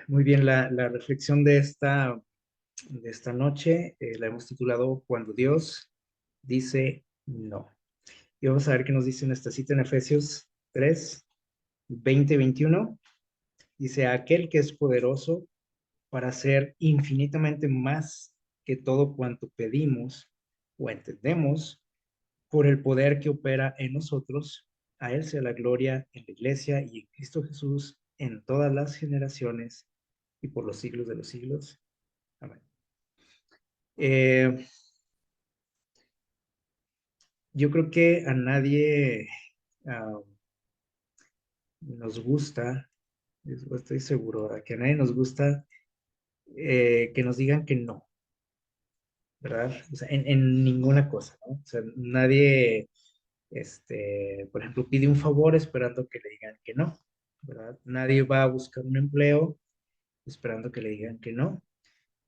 Muy bien, la reflexión de esta noche la hemos titulado Cuando Dios dice no. Y vamos a ver qué nos dice nuestra cita en Efesios 3, 20, 21. Dice, aquel que es poderoso para hacer infinitamente más que todo cuanto pedimos o entendemos por el poder que opera en nosotros, a Él sea la gloria en la iglesia y en Cristo Jesús en todas las generaciones y por los siglos de los siglos. Amén. Eh, yo creo que a nadie ah, nos gusta, estoy seguro, ¿verdad? Que a nadie nos gusta que nos digan que no, ¿verdad? O sea, en ninguna cosa, ¿no? O sea, nadie, por ejemplo, pide un favor esperando que le digan que no, ¿verdad? Nadie va a buscar un empleo esperando que le digan que no,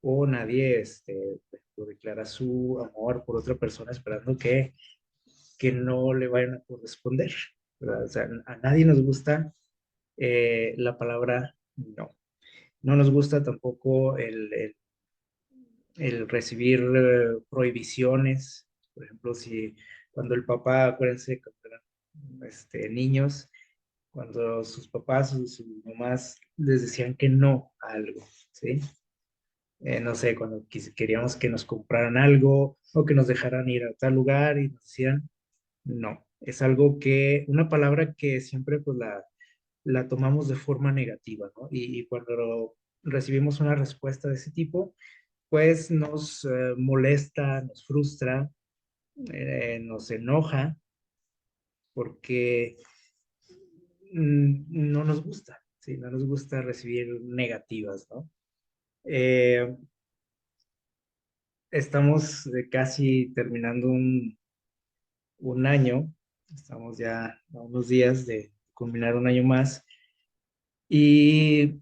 o nadie, por ejemplo, declara su amor por otra persona esperando que no le vayan a corresponder, ¿verdad? O sea, a nadie nos gusta la palabra no. No nos gusta tampoco el recibir prohibiciones. Por ejemplo, si cuando el papá, acuérdense, cuando eran niños, cuando sus papás o sus mamás les decían que no a algo, ¿sí? No sé, cuando queríamos que nos compraran algo o que nos dejaran ir a tal lugar y nos decían no. Es algo una palabra que siempre pues la tomamos de forma negativa, ¿no? Y cuando recibimos una respuesta de ese tipo, pues nos molesta, nos frustra, nos enoja, porque no nos gusta, ¿sí? No nos gusta recibir negativas, ¿no? Eh, estamos casi terminando un año, estamos ya a unos días de culminar un año más, y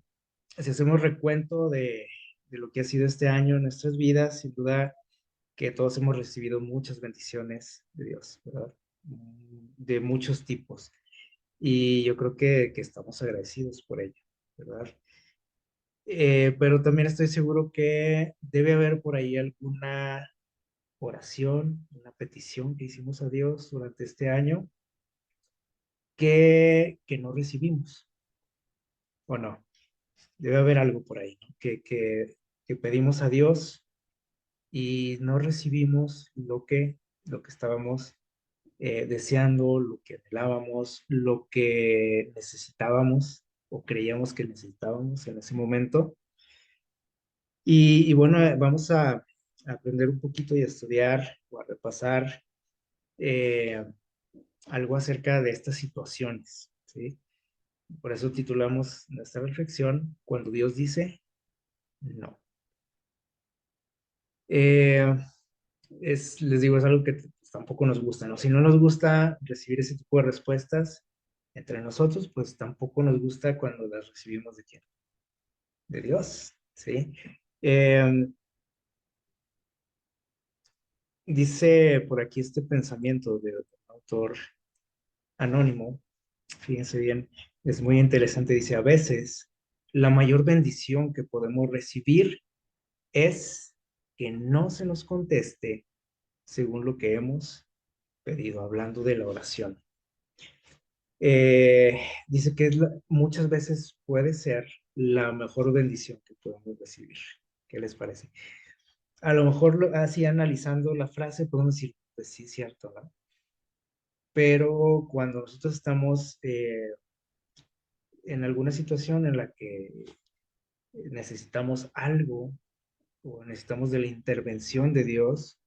si hacemos recuento de lo que ha sido este año en nuestras vidas, sin duda que todos hemos recibido muchas bendiciones de Dios, ¿verdad? De muchos tipos. Y yo creo que estamos agradecidos por ello, ¿verdad? Pero también estoy seguro que debe haber por ahí alguna oración, una petición que hicimos a Dios durante este año que no recibimos, ¿o no? Debe haber algo por ahí, ¿no? Que pedimos a Dios y no recibimos lo que estábamos deseando, lo que anhelábamos, lo que necesitábamos o creíamos que necesitábamos en ese momento. Y bueno, vamos a aprender un poquito y a estudiar o a repasar eh, algo acerca de estas situaciones, ¿sí? Por eso titulamos nuestra reflexión Cuando Dios dice no. Eh, les digo, es algo que pues, tampoco nos gusta, ¿no? Si no nos gusta recibir ese tipo de respuestas entre nosotros, pues tampoco nos gusta cuando las recibimos de quién, de Dios, ¿sí? Eh, dice por aquí este pensamiento de un autor anónimo, fíjense bien, es muy interesante, dice, a veces la mayor bendición que podemos recibir es que no se nos conteste según lo que hemos pedido, hablando de la oración. Dice que muchas veces puede ser la mejor bendición que podemos recibir. ¿Qué les parece? A lo mejor así analizando la frase podemos decir, pues sí, es cierto, ¿no? Pero cuando nosotros estamos en alguna situación en la que necesitamos algo o necesitamos de la intervención de Dios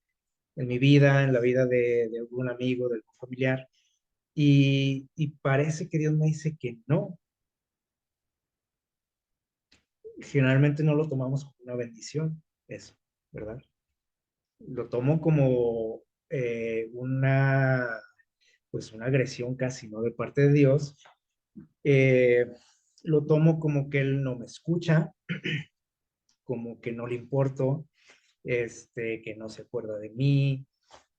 en mi vida, en la vida de algún amigo, de algún familiar, y parece que Dios me dice que no, generalmente no lo tomamos como una bendición, eso, ¿verdad? Lo tomo como pues una agresión casi, ¿no? De parte de Dios. Eh, lo tomo como que Él no me escucha, como que no le importo, que no se acuerda de mí,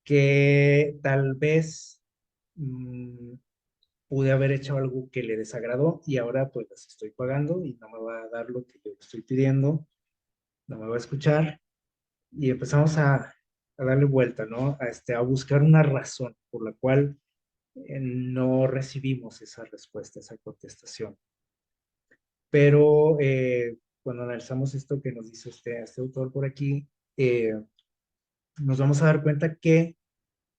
que tal vez mm, pude haber hecho algo que le desagradó y ahora pues las estoy pagando y no me va a dar lo que yo le estoy pidiendo, no me va a escuchar y empezamos a darle vuelta, ¿no? A buscar una razón por la cual no recibimos esa respuesta, esa contestación. Pero cuando analizamos esto que nos dice este autor por aquí, eh, nos vamos a dar cuenta que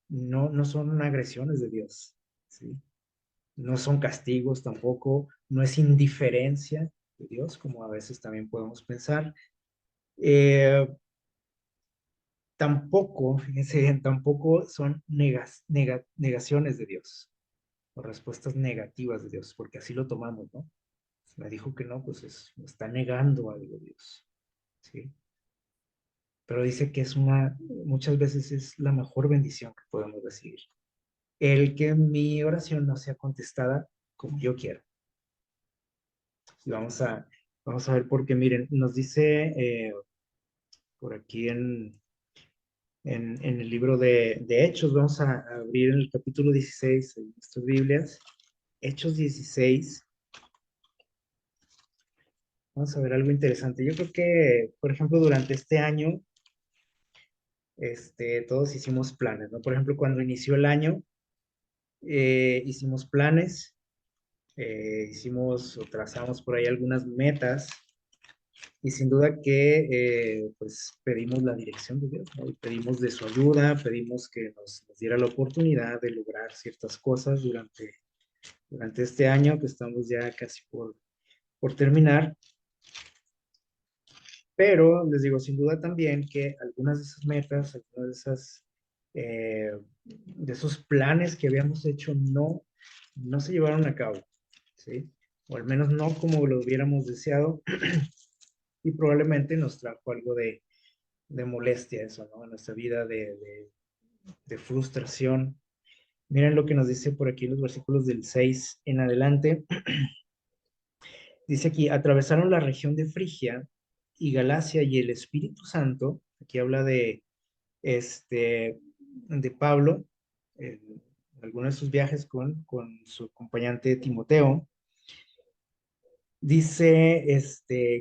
no son agresiones de Dios, ¿sí? No son castigos tampoco, no es indiferencia de Dios, como a veces también podemos pensar. Eh, Tampoco, fíjense bien, tampoco son negaciones de Dios o respuestas negativas de Dios, porque así lo tomamos, ¿no? Si me dijo que no, pues está negando algo de Dios, ¿sí? Pero dice que muchas veces es la mejor bendición que podemos recibir. El que mi oración no sea contestada como yo quiero. Y vamos a ver porque, miren, nos dice por aquí en el libro de Hechos, vamos a abrir en el capítulo 16 en nuestras Biblias, Hechos 16, vamos a ver algo interesante. Yo creo que, por ejemplo, durante este año, todos hicimos planes, ¿no? Por ejemplo, cuando inició el año, hicimos planes, hicimos o trazamos por ahí algunas metas y sin duda que pues pedimos la dirección de Dios, ¿no? Y pedimos de su ayuda, pedimos que nos diera la oportunidad de lograr ciertas cosas durante este año que estamos ya casi por terminar. Pero les digo, sin duda también que algunas de esas metas, algunas de esos planes que habíamos hecho no se llevaron a cabo, ¿sí? O al menos no como lo hubiéramos deseado y probablemente nos trajo algo de molestia eso, ¿no? En nuestra vida de frustración. Miren lo que nos dice por aquí los versículos del 6 en adelante. Dice aquí, atravesaron la región de Frigia y Galacia y el Espíritu Santo, aquí habla de Pablo, en algunos de sus viajes con su acompañante Timoteo, dice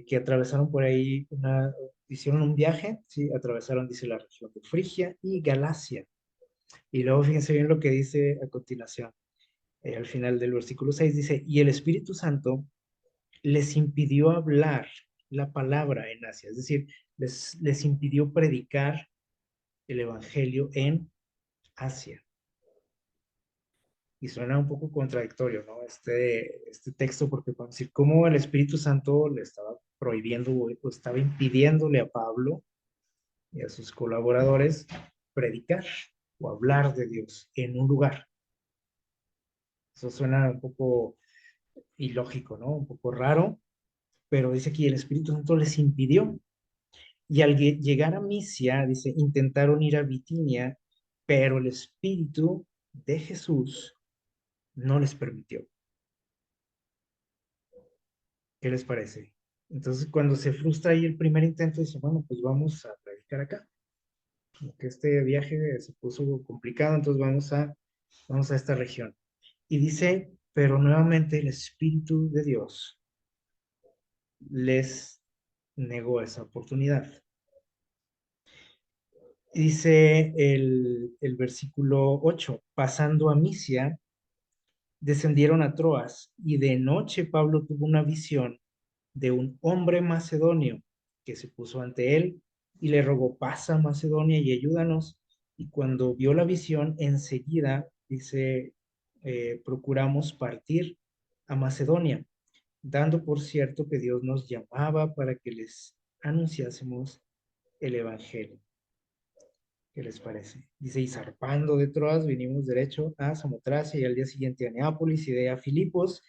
que atravesaron por ahí hicieron un viaje, sí, atravesaron, dice, la región de Frigia y Galacia. Y luego fíjense bien lo que dice a continuación, al final del versículo 6 dice, y el Espíritu Santo les impidió hablar la palabra en Asia, es decir, les impidió predicar el Evangelio en Asia. Y suena un poco contradictorio, ¿no? Este texto, porque podemos decir cómo el Espíritu Santo le estaba prohibiendo o estaba impidiéndole a Pablo y a sus colaboradores predicar o hablar de Dios en un lugar. Eso suena un poco ilógico, ¿no? Un poco raro, pero dice aquí el Espíritu Santo les impidió. Y al llegar a Misia, dice, intentaron ir a Bitinia, pero el Espíritu de Jesús no les permitió. ¿Qué les parece? Entonces, cuando se frustra ahí el primer intento, dice, bueno, pues vamos a predicar acá. Como que este viaje se puso complicado, entonces vamos a esta región. Y dice, pero nuevamente el Espíritu de Dios les negó esa oportunidad. Dice el versículo 8, pasando a Misia, descendieron a Troas y de noche Pablo tuvo una visión de un hombre macedonio que se puso ante él y le rogó, pasa Macedonia y ayúdanos. Y cuando vio la visión, enseguida dice, procuramos partir a Macedonia, dando por cierto que Dios nos llamaba para que les anunciásemos el Evangelio. ¿Qué les parece? Dice, y zarpando de Troas, vinimos derecho a Samotracia y al día siguiente a Neápolis y de a Filipos,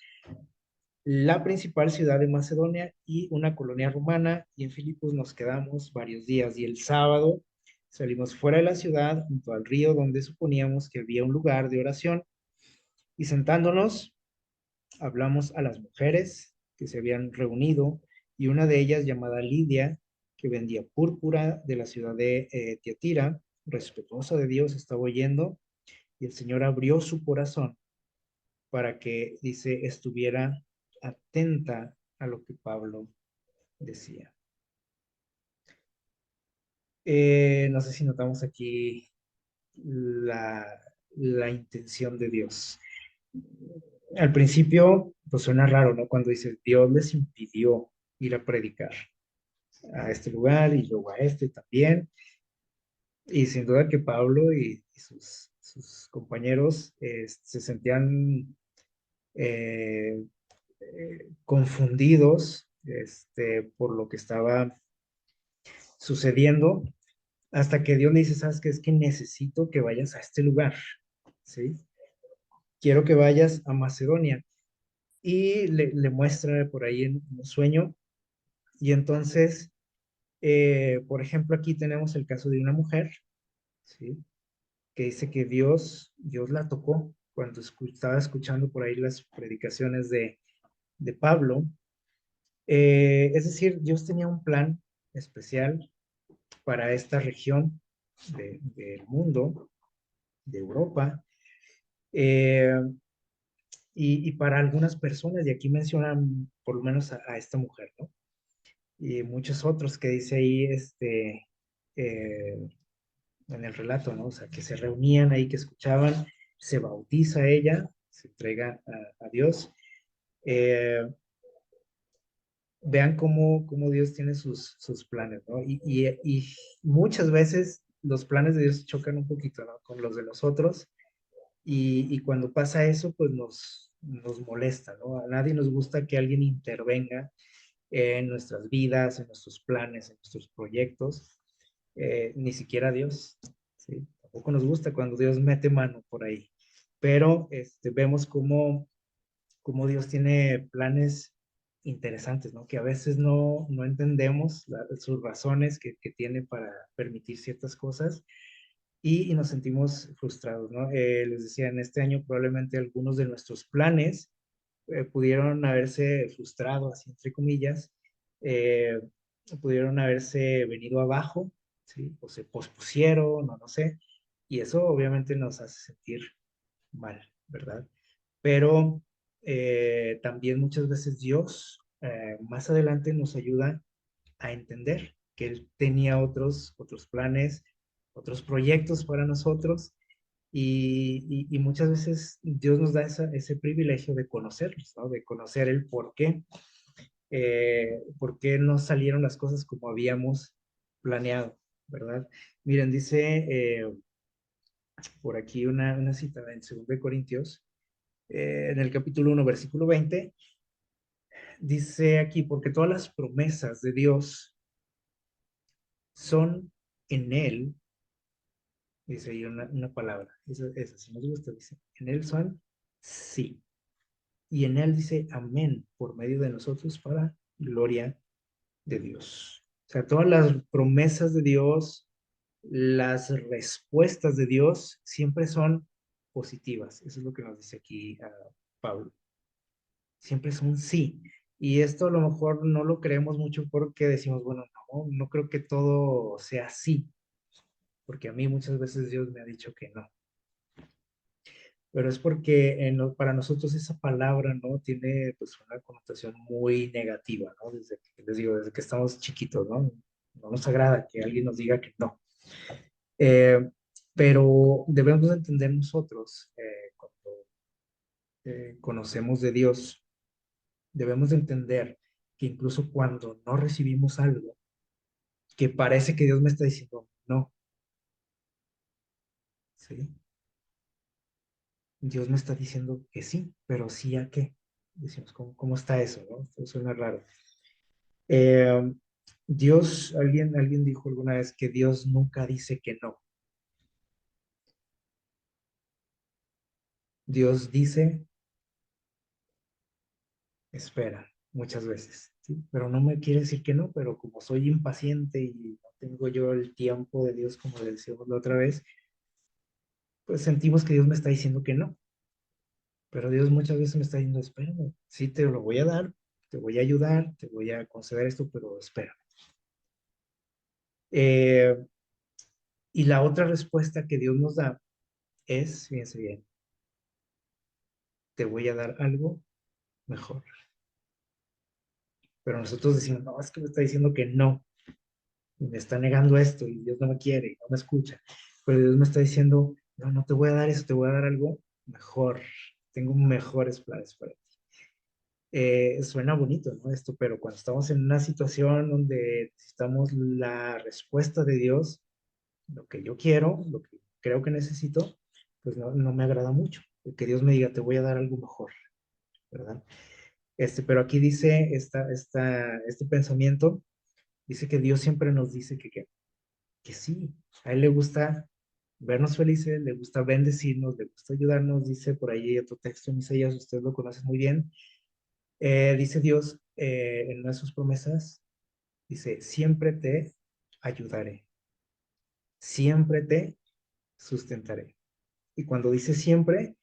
la principal ciudad de Macedonia y una colonia romana, y en Filipos nos quedamos varios días y el sábado salimos fuera de la ciudad junto al río donde suponíamos que había un lugar de oración y sentándonos hablamos a las mujeres que se habían reunido y una de ellas llamada Lidia que vendía púrpura de la ciudad de Tiatira, respetuosa de Dios, estaba oyendo y el Señor abrió su corazón para que, dice, estuviera atenta a lo que Pablo decía. No sé si notamos aquí la, la intención de Dios. Al principio, pues suena raro, ¿no? Cuando dice, Dios les impidió ir a predicar a este lugar y luego a este también. Y sin duda que Pablo y sus compañeros se sentían eh, confundidos por lo que estaba sucediendo, hasta que Dios le dice, ¿sabes qué? Es que necesito que vayas a este lugar, ¿sí? Quiero que vayas a Macedonia. Y le muestra por ahí en un sueño. Y entonces, por ejemplo, aquí tenemos el caso de una mujer, ¿sí? Que dice que Dios la tocó cuando estaba escuchando por ahí las predicaciones de Pablo. Es decir, Dios tenía un plan especial para esta región del mundo, de Europa, eh, y para algunas personas, y aquí mencionan por lo menos a esta mujer, ¿no? Y muchos otros que dice ahí, eh, en el relato, ¿no? O sea, que se reunían ahí, que escuchaban, se bautiza ella, se entrega a Dios. Eh, Vean cómo Dios tiene sus planes, ¿no? Y muchas veces los planes de Dios chocan un poquito, ¿no? Con los de los otros. Y cuando pasa eso, pues nos molesta, ¿no? A nadie nos gusta que alguien intervenga en nuestras vidas, en nuestros planes, en nuestros proyectos, ni siquiera Dios, ¿sí? Tampoco nos gusta cuando Dios mete mano por ahí, pero vemos cómo Dios tiene planes interesantes, ¿no? Que a veces no entendemos sus razones que tiene para permitir ciertas cosas y nos sentimos frustrados, ¿no? Les decía, en este año probablemente algunos de nuestros planes pudieron haberse frustrado, así entre comillas, eh, pudieron haberse venido abajo, ¿sí? O se pospusieron, no sé, y eso obviamente nos hace sentir mal, ¿verdad? Pero también muchas veces Dios más adelante nos ayuda a entender que Él tenía otros planes, otros proyectos para nosotros y muchas veces Dios nos da ese privilegio de conocerlos, ¿no? De conocer el por qué no salieron las cosas como habíamos planeado, ¿verdad? Miren, dice por aquí una cita en 2 Corintios, en el capítulo 1, versículo 20, dice aquí, porque todas las promesas de Dios son en Él, dice ahí una palabra, esa si nos gusta, dice, en Él son sí. Y en Él dice amén por medio de nosotros para gloria de Dios. O sea, todas las promesas de Dios, las respuestas de Dios siempre son positivas. Eso es lo que nos dice aquí Pablo. Siempre es un sí. Y esto a lo mejor no lo creemos mucho porque decimos, bueno, no creo que todo sea así, porque a mí muchas veces Dios me ha dicho que no. Pero es porque para nosotros esa palabra, ¿no? Tiene pues una connotación muy negativa, ¿no? Desde que, les digo, desde que estamos chiquitos, ¿no? No nos agrada que alguien nos diga que no. Eh, pero debemos entender nosotros, cuando conocemos de Dios, debemos entender que incluso cuando no recibimos algo, que parece que Dios me está diciendo no, ¿sí? Dios me está diciendo que sí, pero sí a qué. Decimos, ¿cómo está eso, no? Esto suena raro. Eh, alguien dijo alguna vez que Dios nunca dice que no. Dios dice, espera, muchas veces, ¿sí? Pero no me quiere decir que no, pero como soy impaciente y no tengo yo el tiempo de Dios, como le decíamos la otra vez, pues sentimos que Dios me está diciendo que no. Pero Dios muchas veces me está diciendo, espérame, sí te lo voy a dar, te voy a ayudar, te voy a conceder esto, pero espera. Eh, y la otra respuesta que Dios nos da es, fíjense bien, te voy a dar algo mejor. Pero nosotros decimos, no, es que me está diciendo que no, y me está negando esto, y Dios no me quiere, y no me escucha. Pero Dios me está diciendo, no, no te voy a dar eso, te voy a dar algo mejor. Tengo mejores planes para ti. Suena bonito, ¿no? Esto, pero cuando estamos en una situación donde necesitamos la respuesta de Dios, lo que yo quiero, lo que creo que necesito, pues no, no me agrada mucho. Que Dios me diga, te voy a dar algo mejor, ¿verdad? Pero aquí dice este pensamiento, dice que Dios siempre nos dice que sí, a Él le gusta vernos felices, le gusta bendecirnos, le gusta ayudarnos, dice por ahí otro texto en Isaías, usted lo conoce muy bien, dice Dios en una de sus promesas, dice, siempre te ayudaré, siempre te sustentaré. Y cuando dice siempre,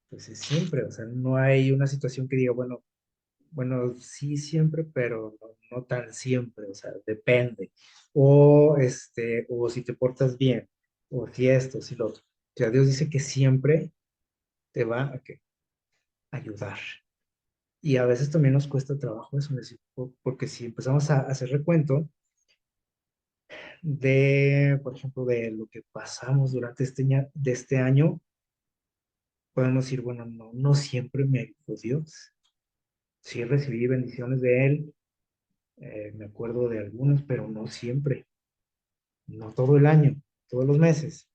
pues es siempre, o sea, no hay una situación que diga, bueno, sí siempre, pero no, no tan siempre, o sea, depende. O si te portas bien, o si esto, si lo otro. O sea, Dios dice que siempre te va a ayudar. Y a veces también nos cuesta trabajo eso, decir, porque si empezamos a hacer recuento de, por ejemplo, de lo que pasamos durante de este año, podemos decir, bueno, no, no siempre me ayudó Dios. Sí recibí bendiciones de Él, me acuerdo de algunas, pero no siempre, no todo el año, todos los meses.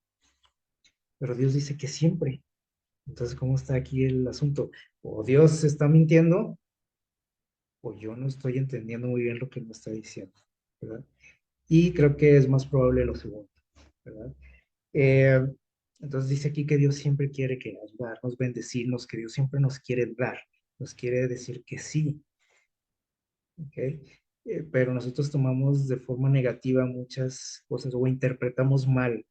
Pero Dios dice que siempre. Entonces, ¿cómo está aquí el asunto? O Dios se está mintiendo, o yo no estoy entendiendo muy bien lo que me está diciendo, ¿verdad? Y creo que es más probable lo segundo, ¿verdad? Eh, entonces dice aquí que Dios siempre quiere que ayudarnos, bendecirnos, que Dios siempre nos quiere dar, nos quiere decir que sí, ¿ok? Pero nosotros tomamos de forma negativa muchas cosas o interpretamos mal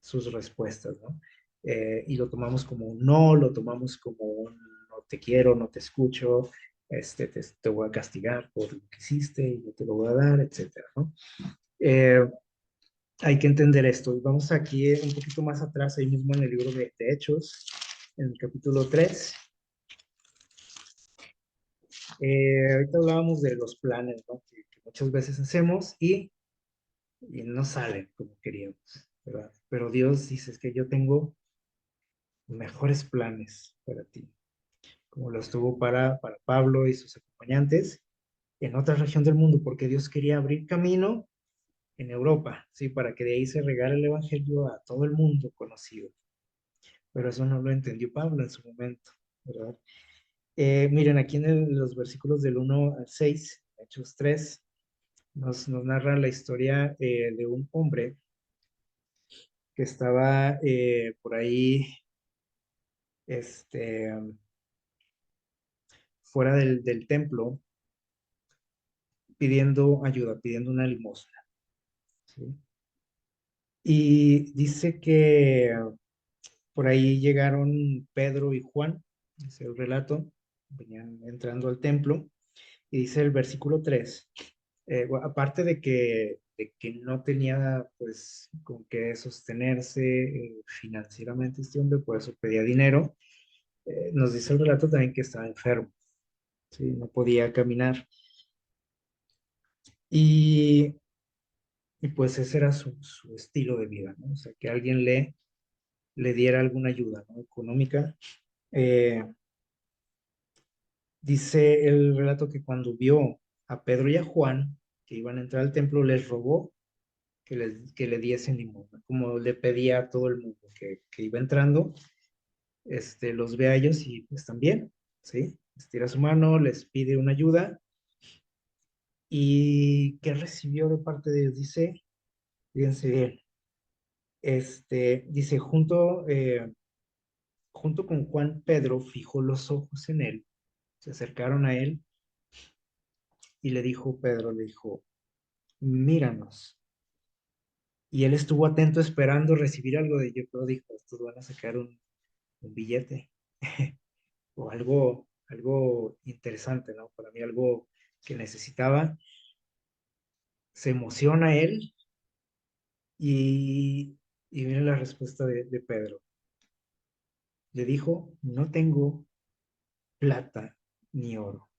sus respuestas, ¿no? Y lo tomamos como un no, lo tomamos como un no te quiero, no te escucho, te voy a castigar por lo que hiciste y no te lo voy a dar, etcétera, ¿no? Eh, Hay que entender esto. Y vamos aquí un poquito más atrás, ahí mismo en el libro de Hechos, en el capítulo 3. Ahorita hablábamos de los planes, ¿no? Que muchas veces hacemos y no salen como queríamos, ¿verdad? Pero Dios dice, es que yo tengo mejores planes para ti, como los tuvo para Pablo y sus acompañantes en otra región del mundo, porque Dios quería abrir camino en Europa, ¿sí? Para que de ahí se regara el evangelio a todo el mundo conocido. Pero eso no lo entendió Pablo en su momento, ¿verdad? Miren, aquí en los versículos del 1 al 6, Hechos 3, nos narra la historia de un hombre que estaba por ahí este, fuera del templo pidiendo ayuda, pidiendo una limosna, ¿sí? Y dice que por ahí llegaron Pedro y Juan, dice el relato, venían entrando al templo, y dice el versículo 3, aparte de que no tenía pues con qué sostenerse financieramente este hombre, por eso pedía dinero, nos dice el relato también que estaba enfermo, ¿sí? No podía caminar. Y, y pues ese era su estilo de vida, ¿no? O sea, que alguien le diera alguna ayuda, ¿no? Económica. Eh, Dice el relato que cuando vio a Pedro y a Juan que iban a entrar al templo, les rogó que le diesen limosna, como le pedía a todo el mundo que iba entrando, los ve a ellos y pues también, ¿sí? Estira su mano, les pide una ayuda y ¿qué recibió de parte de Dios? Dice, fíjense bien, dice, junto con Juan, Pedro fijó los ojos en él, se acercaron a él y le dijo, Pedro le dijo, míranos. Y él estuvo atento esperando recibir algo de yo, pero dijo, estos van a sacar un billete o algo interesante, ¿no? Para mí algo que necesitaba. Se emociona él y, y viene la respuesta de Pedro. Le dijo, no tengo plata ni oro.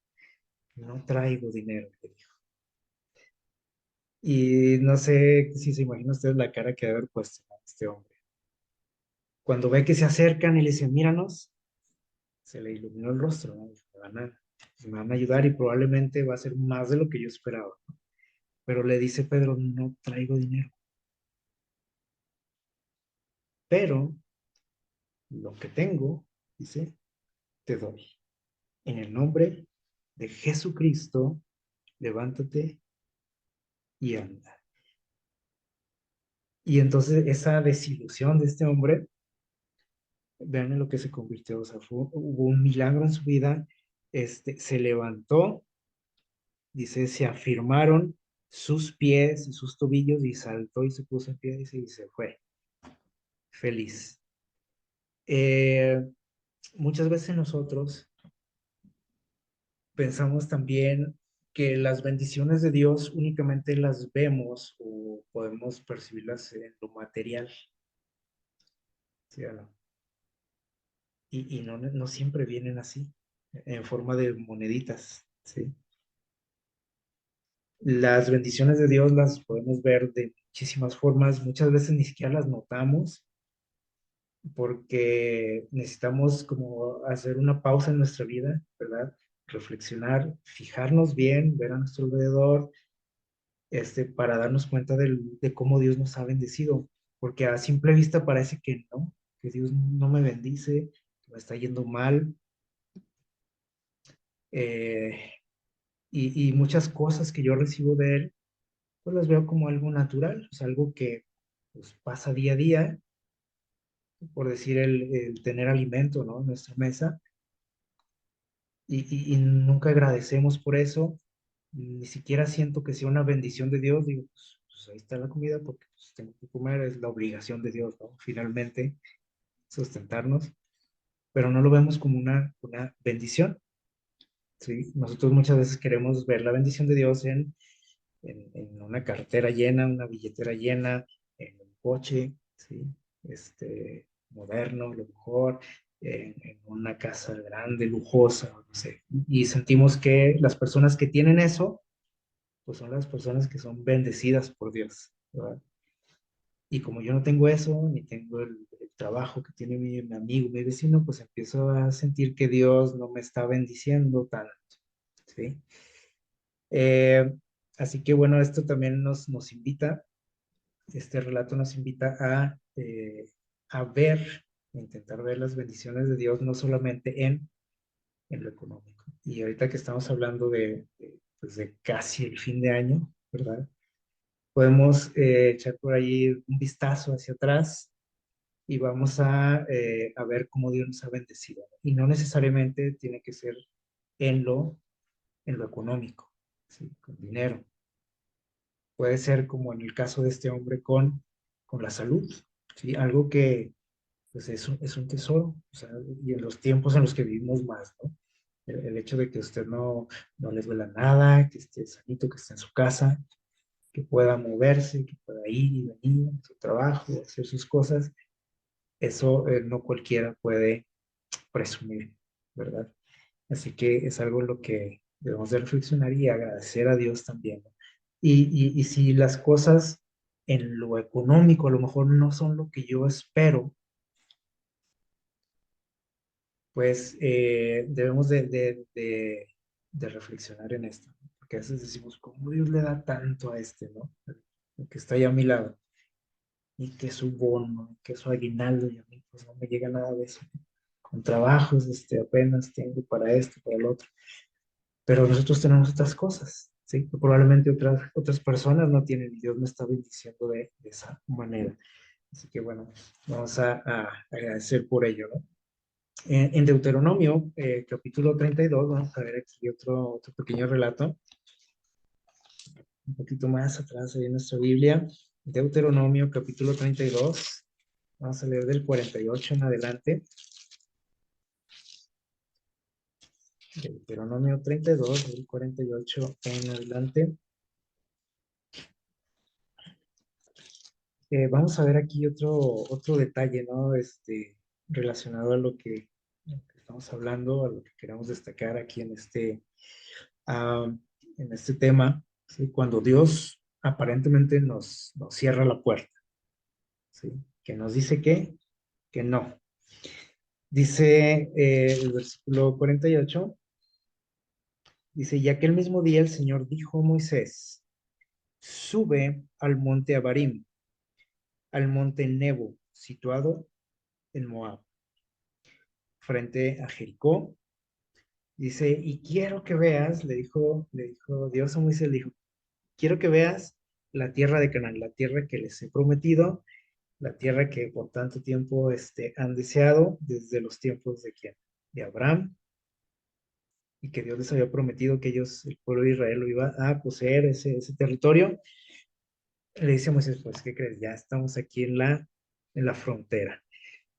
No traigo dinero, le dijo. Y no sé si se imagina usted la cara que debe haber puesto, ¿no?, este hombre. Cuando ve que se acercan y le dicen, míranos, se le iluminó el rostro, ¿no? Dijo, me van a ayudar y probablemente va a ser más de lo que yo esperaba. Pero le dice Pedro, no traigo dinero, pero lo que tengo, dice, te doy. En el nombre de Jesucristo, levántate y anda. Y entonces esa desilusión de este hombre, vean en lo que se convirtió, o sea, hubo un milagro en su vida, se levantó, dice, se afirmaron sus pies y sus tobillos y saltó y se puso en pie, dice, y se fue, feliz. Eh, Muchas veces nosotros pensamos también que las bendiciones de Dios únicamente las vemos o podemos percibirlas en lo material, ¿sí o no? Y no, no siempre vienen así, en forma de moneditas, ¿sí? Las bendiciones de Dios las podemos ver de muchísimas formas, muchas veces ni siquiera las notamos porque necesitamos como hacer una pausa en nuestra vida, ¿verdad? Reflexionar, fijarnos bien, ver a nuestro alrededor, para darnos cuenta de cómo Dios nos ha bendecido, porque a simple vista parece que no, que Dios no me bendice, que me está yendo mal, eh, y muchas cosas que yo recibo de Él, pues las veo como algo natural, o sea, algo que pues, pasa día a día, por decir el tener alimento, ¿no?, en nuestra mesa, y nunca agradecemos por eso, ni siquiera siento que sea una bendición de Dios, digo, pues ahí está la comida porque pues, tengo que comer, es la obligación de Dios, ¿no? Finalmente, sustentarnos, pero no lo vemos como una bendición, ¿sí? Nosotros muchas veces queremos ver la bendición de Dios en una cartera llena, una billetera llena, en un coche, ¿sí? Moderno, lo mejor, en una casa grande, lujosa, no sé. Y sentimos que las personas que tienen eso, pues son las personas que son bendecidas por Dios, ¿verdad? Y como yo no tengo eso, ni tengo el trabajo que tiene mi amigo, mi vecino, pues empiezo a sentir que Dios no me está bendiciendo tanto, ¿sí? Eh, Así que bueno, esto también nos invita, este relato nos invita a ver, a intentar ver las bendiciones de Dios, no solamente en lo económico. Y ahorita que estamos hablando pues de casi el fin de año, ¿verdad? Podemos echar por ahí un vistazo hacia atrás y vamos a ver cómo Dios nos ha bendecido. Y no necesariamente tiene que ser en lo económico, ¿sí?, con dinero. Puede ser como en el caso de este hombre con la salud, ¿sí? Algo que pues es un tesoro, o sea, y en los tiempos en los que vivimos más, ¿no? El hecho de que usted no les duela nada, que esté sanito, que esté en su casa, que pueda moverse, que pueda ir y venir a su trabajo, hacer sus cosas, eso no cualquiera puede presumir, ¿verdad? Así que es algo en lo que debemos de reflexionar y agradecer a Dios también, ¿no? Y si las cosas en lo económico a lo mejor no son lo que yo espero, pues debemos de reflexionar en esto, ¿no? Porque a veces decimos, ¿cómo Dios le da tanto a ¿no? El que está ahí a mi lado, y que su bono, que su aguinaldo, y a mí pues no me llega nada de eso. Con trabajos, apenas tengo para esto, para el otro. Pero nosotros tenemos otras cosas, ¿sí? Que probablemente otras personas no tienen y Dios me está bendiciendo de esa manera. Así que bueno, vamos a agradecer por ello, ¿no? En Deuteronomio, capítulo 32, vamos a ver aquí otro pequeño relato, un poquito más atrás ahí en nuestra Biblia. Deuteronomio, capítulo 32, vamos a leer del 48 en adelante. Deuteronomio 32, del 48 en adelante. Vamos a ver aquí otro detalle, ¿no? Relacionado a lo que estamos hablando, a lo que queremos destacar aquí ah, en este tema, ¿sí? Cuando Dios aparentemente nos cierra la puerta, ¿sí? Que nos dice que no. Dice el versículo 48, dice, ya que el mismo día el Señor dijo a Moisés, sube al monte Abarim, al monte Nebo, situado en Moab, frente a Jericó. Dice, y quiero que veas, le dijo Dios a Moisés, le dijo, quiero que veas la tierra de Canaán, la tierra que les he prometido, la tierra que por tanto tiempo han deseado desde los tiempos de quién, de Abraham, y que Dios les había prometido que ellos, el pueblo de Israel, lo iba a poseer ese territorio. Le dice a Moisés, pues, ¿qué crees? Ya estamos aquí en la frontera.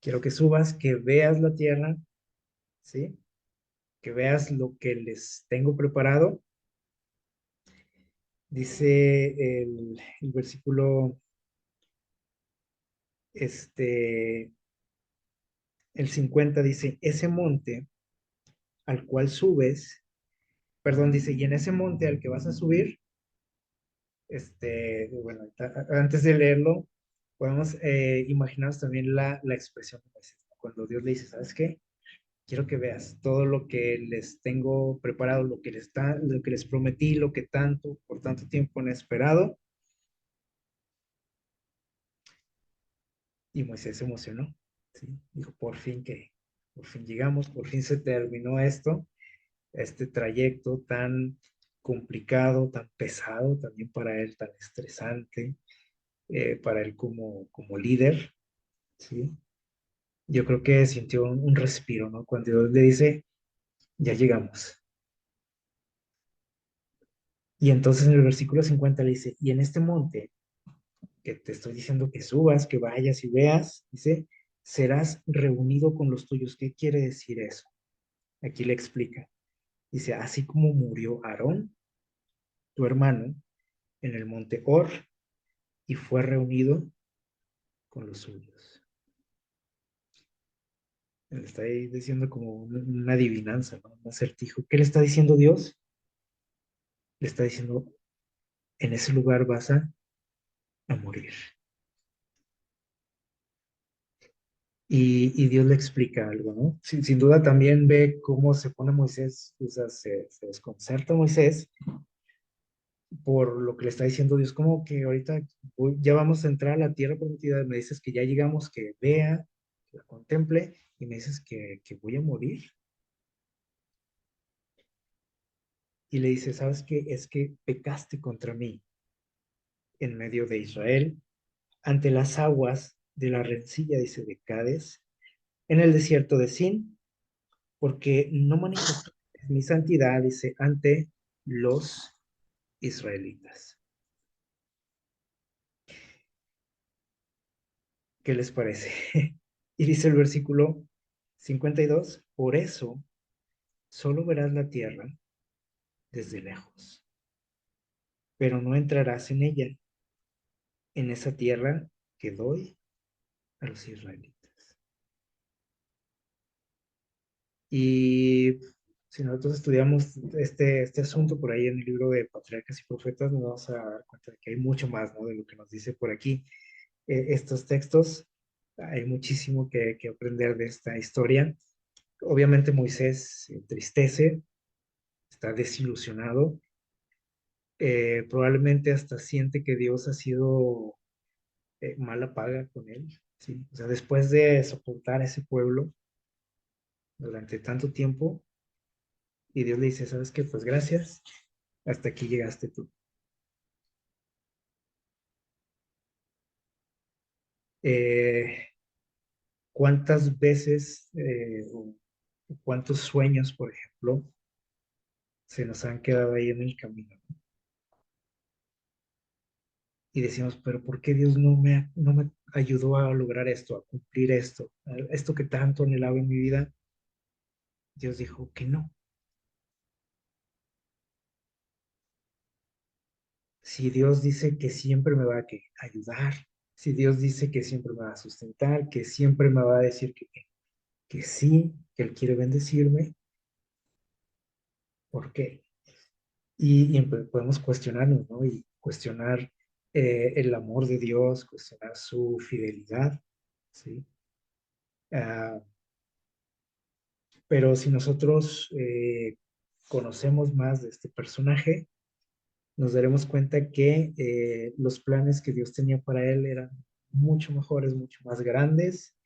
Quiero que subas, que veas la tierra, ¿sí? Que veas lo que les tengo preparado. Dice el versículo, este, el 50 dice, ese monte al cual subes, perdón, dice, y en ese monte al que vas a subir, bueno, antes de leerlo, podemos imaginarnos también la expresión de Moisés, ¿no? Cuando Dios le dice, ¿sabes qué? Quiero que veas todo lo que les tengo preparado, lo que les prometí, lo que tanto, por tanto tiempo han esperado. Y Moisés se emocionó, ¿sí? Dijo, por fin llegamos, por fin se terminó esto, este trayecto tan complicado, tan pesado también para él, tan estresante, para él como líder, ¿sí? Yo creo que sintió un respiro, ¿no? Cuando Dios le dice, ya llegamos. Y entonces en el versículo 50 le dice, y en este monte que te estoy diciendo que subas, que vayas y veas, dice, serás reunido con los tuyos. ¿Qué quiere decir eso? Aquí le explica. Dice, así como murió Aarón, tu hermano, en el monte Hor, y fue reunido con los suyos. Le está ahí diciendo como una adivinanza, ¿no? Un acertijo. ¿Qué le está diciendo Dios? Le está diciendo, en ese lugar vas a morir. Y Dios le explica algo, ¿no? Sin duda también ve cómo se pone Moisés, o sea, se desconcerta Moisés por lo que le está diciendo Dios, como que ahorita ya vamos a entrar a la tierra prometida, me dices que ya llegamos, que vea, que la contemple, y me dices que voy a morir. Y le dice, ¿sabes qué? Es que pecaste contra mí en medio de Israel, ante las aguas de la rencilla, dice, de Cades, en el desierto de Sin, porque no manifestaste mi santidad, dice, ante los israelitas. ¿Qué les parece? Y dice el versículo 52, por eso solo verás la tierra desde lejos, pero no entrarás en ella, en esa tierra que doy a los israelitas. Y si nosotros estudiamos este asunto por ahí en el libro de Patriarcas y Profetas, nos vamos a dar cuenta de que hay mucho más, ¿no? De lo que nos dice por aquí estos textos. Hay muchísimo que aprender de esta historia. Obviamente Moisés se entristece, está desilusionado, probablemente hasta siente que Dios ha sido mala paga con él, ¿sí? O sea, después de soportar a ese pueblo durante tanto tiempo, y Dios le dice, ¿sabes qué? Pues gracias, hasta aquí llegaste tú. Eh, ¿Cuántas veces o cuántos sueños, por ejemplo, se nos han quedado ahí en el camino? Y decimos, pero ¿por qué Dios no me ayudó a lograr esto, a cumplir esto? Esto que tanto anhelaba en mi vida, Dios dijo que no. Si Dios dice que siempre me va a ayudar, si Dios dice que siempre me va a sustentar, que siempre me va a decir que sí, que Él quiere bendecirme, ¿por qué? Y podemos cuestionarnos, ¿no? Y cuestionar el amor de Dios, cuestionar su fidelidad, ¿sí? Ah, pero si nosotros conocemos más de este personaje, nos daremos cuenta que los planes que Dios tenía para él eran mucho mejores, mucho más grandes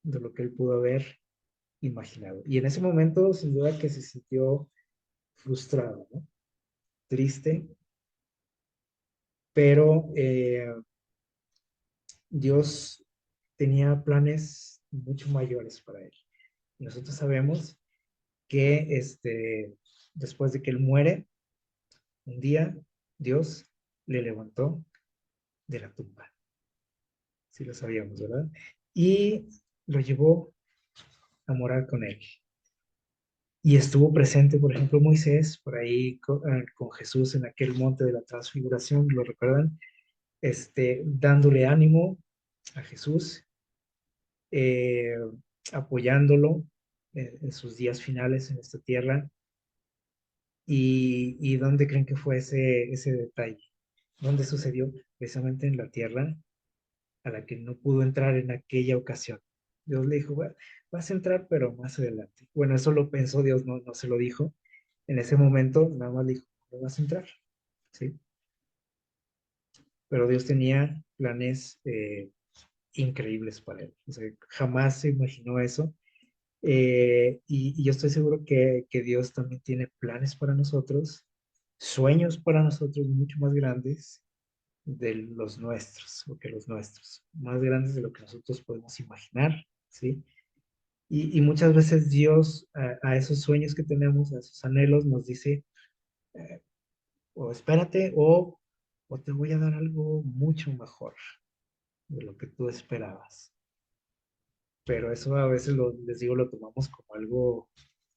de lo que él pudo haber imaginado. Y en ese momento, sin duda que se sintió frustrado, ¿no? Triste, pero Dios tenía planes mucho mayores para él. Y nosotros sabemos que después de que él muere, un día Dios le levantó de la tumba. Sí lo sabíamos, ¿verdad? Y lo llevó a morar con él. Y estuvo presente, por ejemplo, Moisés, por ahí con Jesús en aquel monte de la transfiguración, ¿lo recuerdan? Dándole ánimo a Jesús, eh, apoyándolo en sus días finales en esta tierra. ¿Y dónde creen que fue ese detalle? ¿Dónde sucedió? Precisamente en la tierra a la que no pudo entrar en aquella ocasión. Dios le dijo, bueno, vas a entrar, pero más adelante. Bueno, eso lo pensó Dios, no se lo dijo. En ese momento, nada más le dijo, no vas a entrar, ¿sí? Pero Dios tenía planes increíbles para él. O sea, jamás se imaginó eso. Y yo estoy seguro que Dios también tiene planes para nosotros, sueños para nosotros mucho más grandes de los nuestros, o que los nuestros, más grandes de lo que nosotros podemos imaginar, ¿sí? Y muchas veces Dios a esos sueños que tenemos, a esos anhelos, nos dice, eh, o espérate, o te voy a dar algo mucho mejor de lo que tú esperabas. Pero eso a veces les digo, lo tomamos como algo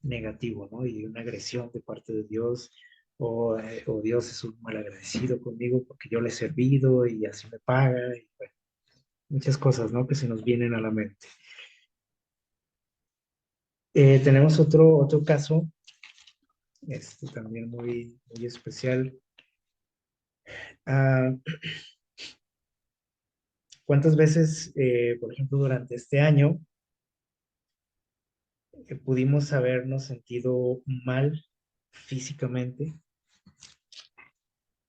negativo, ¿no? Y una agresión de parte de Dios, o Dios es un malagradecido conmigo porque yo le he servido y así me paga, y bueno, muchas cosas, ¿no? Que se nos vienen a la mente. Tenemos otro caso, también muy especial. Ah, ¿cuántas veces, por ejemplo, durante este año, pudimos habernos sentido mal físicamente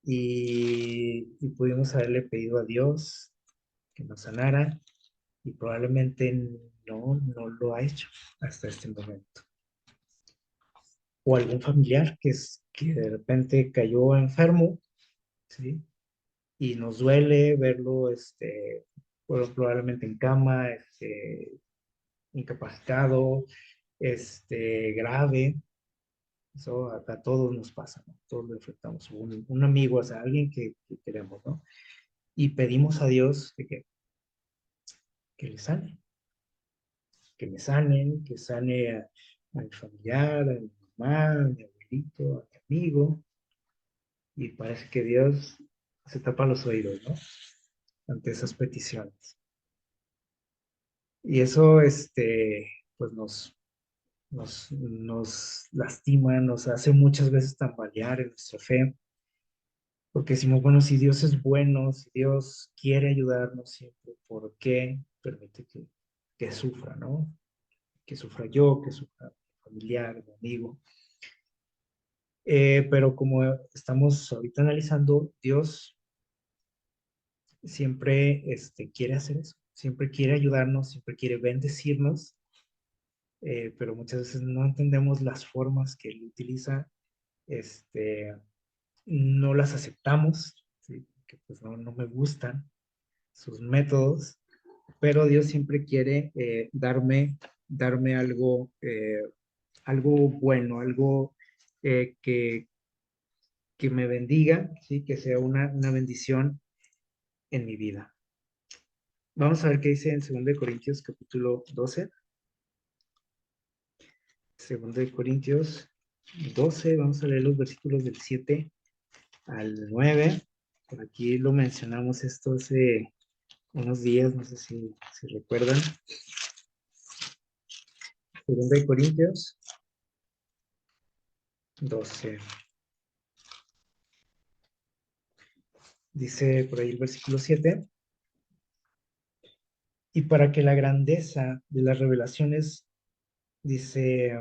y pudimos haberle pedido a Dios que nos sanara y probablemente no lo ha hecho hasta este momento? O algún familiar que de repente cayó enfermo, ¿sí? Y nos duele verlo, probablemente en cama, incapacitado, grave. Eso a todos nos pasa, ¿no? Todos lo enfrentamos. Un amigo, o sea, alguien que queremos, ¿no? Y pedimos a Dios que le sane, que me sanen, que sane a mi familiar, a mi mamá, a mi abuelito, a mi amigo. Y parece que Dios se tapa los oídos, ¿no? Ante esas peticiones. Y eso, pues nos lastima, nos hace muchas veces tambalear en nuestra fe, porque decimos, bueno, si Dios es bueno, si Dios quiere ayudarnos siempre, ¿por qué permite que sufra, ¿no? Que sufra yo, que sufra mi familiar, mi amigo. Pero como estamos ahorita analizando, Dios siempre quiere hacer eso, siempre quiere ayudarnos, siempre quiere bendecirnos, pero muchas veces no entendemos las formas que Él utiliza, este, no las aceptamos, ¿sí? Que pues no me gustan sus métodos, pero Dios siempre quiere darme algo bueno, algo eh, que, que me bendiga, ¿sí? Que sea una bendición en mi vida. Vamos a ver qué dice en 2 Corintios capítulo 12. 2 Corintios 12, vamos a leer los versículos del 7 al 9. Por aquí lo mencionamos esto hace unos días, no sé si recuerdan. Segunda de Corintios 12. Dice por ahí el versículo 7. Y para que la grandeza de las revelaciones, dice,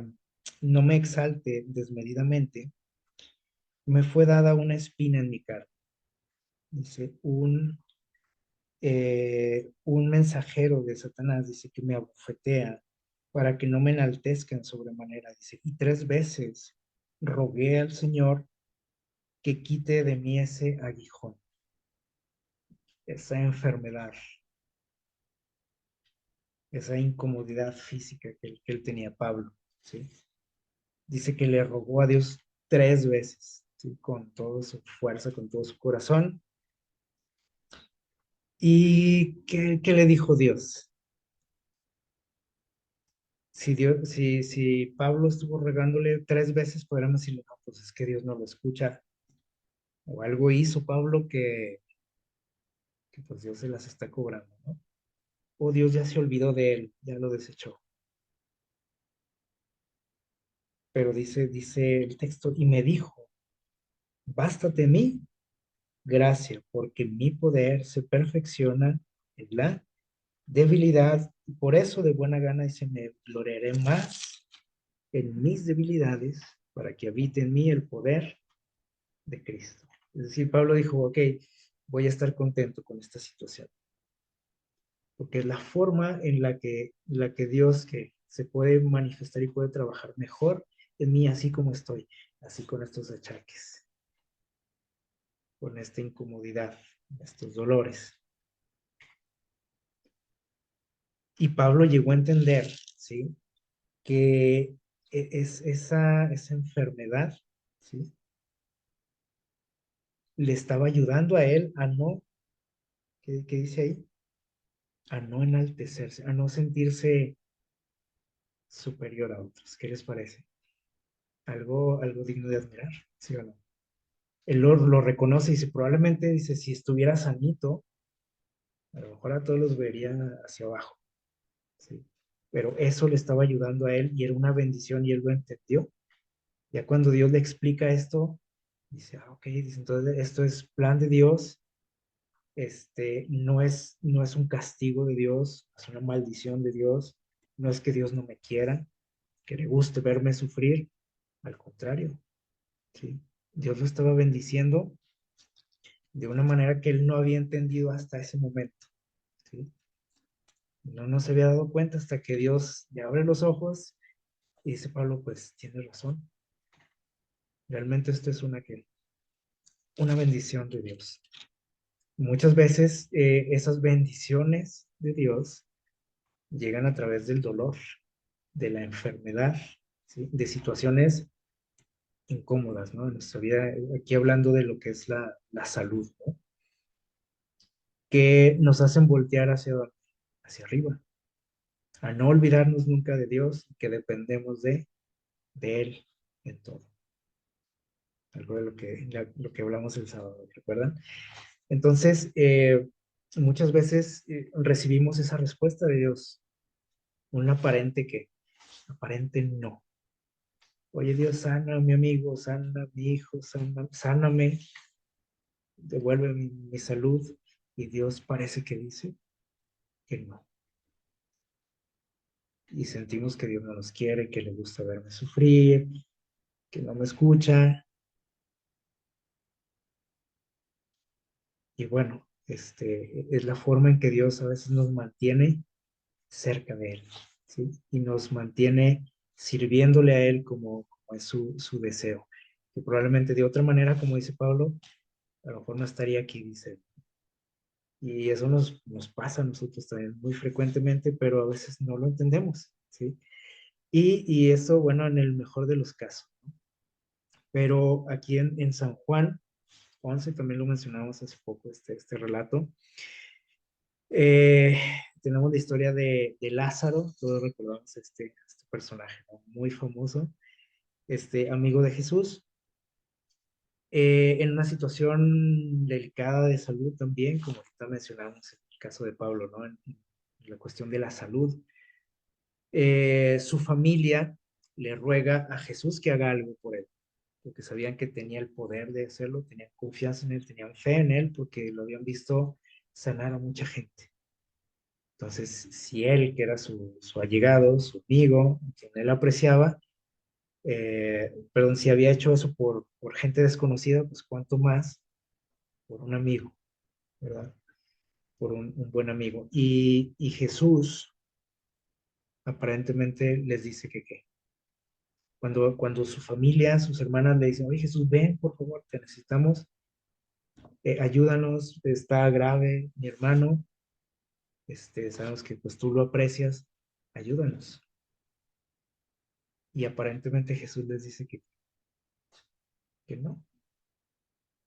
no me exalte desmedidamente, me fue dada una espina en mi carne. Dice, un mensajero de Satanás, dice, que me abofetea para que no me enaltezca en sobremanera. Dice, y 3 veces rogué al Señor que quite de mí ese aguijón, esa enfermedad, esa incomodidad física que él tenía, Pablo, ¿sí? Dice que le rogó a Dios 3 veces, ¿sí? Con toda su fuerza, con todo su corazón. ¿Y qué le dijo Dios? Si Pablo estuvo regándole 3 veces, podríamos decirle, no, pues es que Dios no lo escucha. O algo hizo Pablo que pues Dios se las está cobrando, ¿no? O Dios ya se olvidó de él, ya lo desechó. Pero dice el texto, y me dijo, bástate mí gracia, porque mi poder se perfecciona en la debilidad, y por eso de buena gana dice, me gloriaré más en mis debilidades, para que habite en mí el poder de Cristo. Es decir, Pablo dijo, ok, voy a estar contento con esta situación, porque es la forma en la que Dios que se puede manifestar y puede trabajar mejor en mí, así como estoy, así con estos achaques, con esta incomodidad, estos dolores. Y Pablo llegó a entender, ¿sí? Que esa enfermedad, ¿sí? Le estaba ayudando a él a no, ¿qué dice ahí? A no enaltecerse, a no sentirse superior a otros. ¿Qué les parece? Algo digno de admirar, ¿sí o no? Él lo reconoce y dice, probablemente, dice, si estuviera sanito, a lo mejor a todos los vería hacia abajo, ¿sí? Pero eso le estaba ayudando a él y era una bendición y él lo entendió. Ya cuando Dios le explica esto, dice, ok, dice, entonces esto es plan de Dios, no es un castigo de Dios, es una maldición de Dios, no es que Dios no me quiera, que le guste verme sufrir, al contrario, ¿sí? Dios lo estaba bendiciendo de una manera que él no había entendido hasta ese momento, ¿sí? No se había dado cuenta hasta que Dios le abre los ojos y dice, Pablo, pues tiene razón, realmente esto es una bendición de Dios. Muchas veces esas bendiciones de Dios llegan a través del dolor, de la enfermedad, ¿sí? De situaciones incómodas, ¿no? En nuestra vida, aquí hablando de lo que es la salud, ¿no? Que nos hacen voltear hacia arriba, a no olvidarnos nunca de Dios, que dependemos de Él en todo. Algo de lo que hablamos el sábado, ¿recuerdan? Entonces, muchas veces recibimos esa respuesta de Dios, un aparente no. Oye, Dios, sana a mi amigo, sana a mi hijo, sáname, devuelve mi salud. Y Dios parece que dice que no. Y sentimos que Dios no nos quiere, que le gusta verme sufrir, que no me escucha. Y bueno, es la forma en que Dios a veces nos mantiene cerca de Él, ¿sí? Y nos mantiene sirviéndole a Él como es su deseo. Que probablemente de otra manera, como dice Pablo, a lo mejor no estaría aquí, dice. Y eso nos pasa a nosotros también muy frecuentemente, pero a veces no lo entendemos, ¿sí? Y eso, bueno, en el mejor de los casos. Pero aquí en San Juan 11, también lo mencionamos hace poco, este relato, eh, tenemos la historia de Lázaro, todos recordamos este personaje, ¿no? Muy famoso, este amigo de Jesús, en una situación delicada de salud también, como ahorita mencionamos en el caso de Pablo, ¿no? En la cuestión de la salud. su familia le ruega a Jesús que haga algo por él, porque sabían que tenía el poder de hacerlo, tenían confianza en él, tenían fe en él, porque lo habían visto sanar a mucha gente. Entonces, si él, que era su allegado, su amigo, quien él apreciaba, perdón, si había hecho eso por gente desconocida, pues cuánto más por un amigo, ¿verdad? Por un buen amigo. Y Jesús aparentemente les dice que cuando su familia, sus hermanas le dicen, oye Jesús, ven, por favor, te necesitamos, ayúdanos, está grave mi hermano, sabemos que pues tú lo aprecias, ayúdanos. Y aparentemente Jesús les dice que no.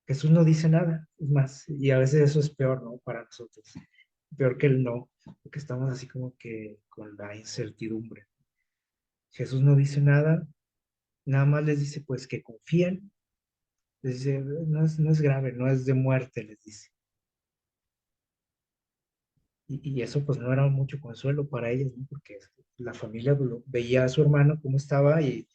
Jesús no dice nada, es más, y a veces eso es peor, ¿no? Para nosotros, peor que el no, porque estamos así como que con la incertidumbre. Jesús no dice nada, nada más les dice pues que confíen, les dice, no es grave, no es de muerte, les dice. Y eso pues no era mucho consuelo para ellos, ¿no? Porque la familia veía a su hermano cómo estaba y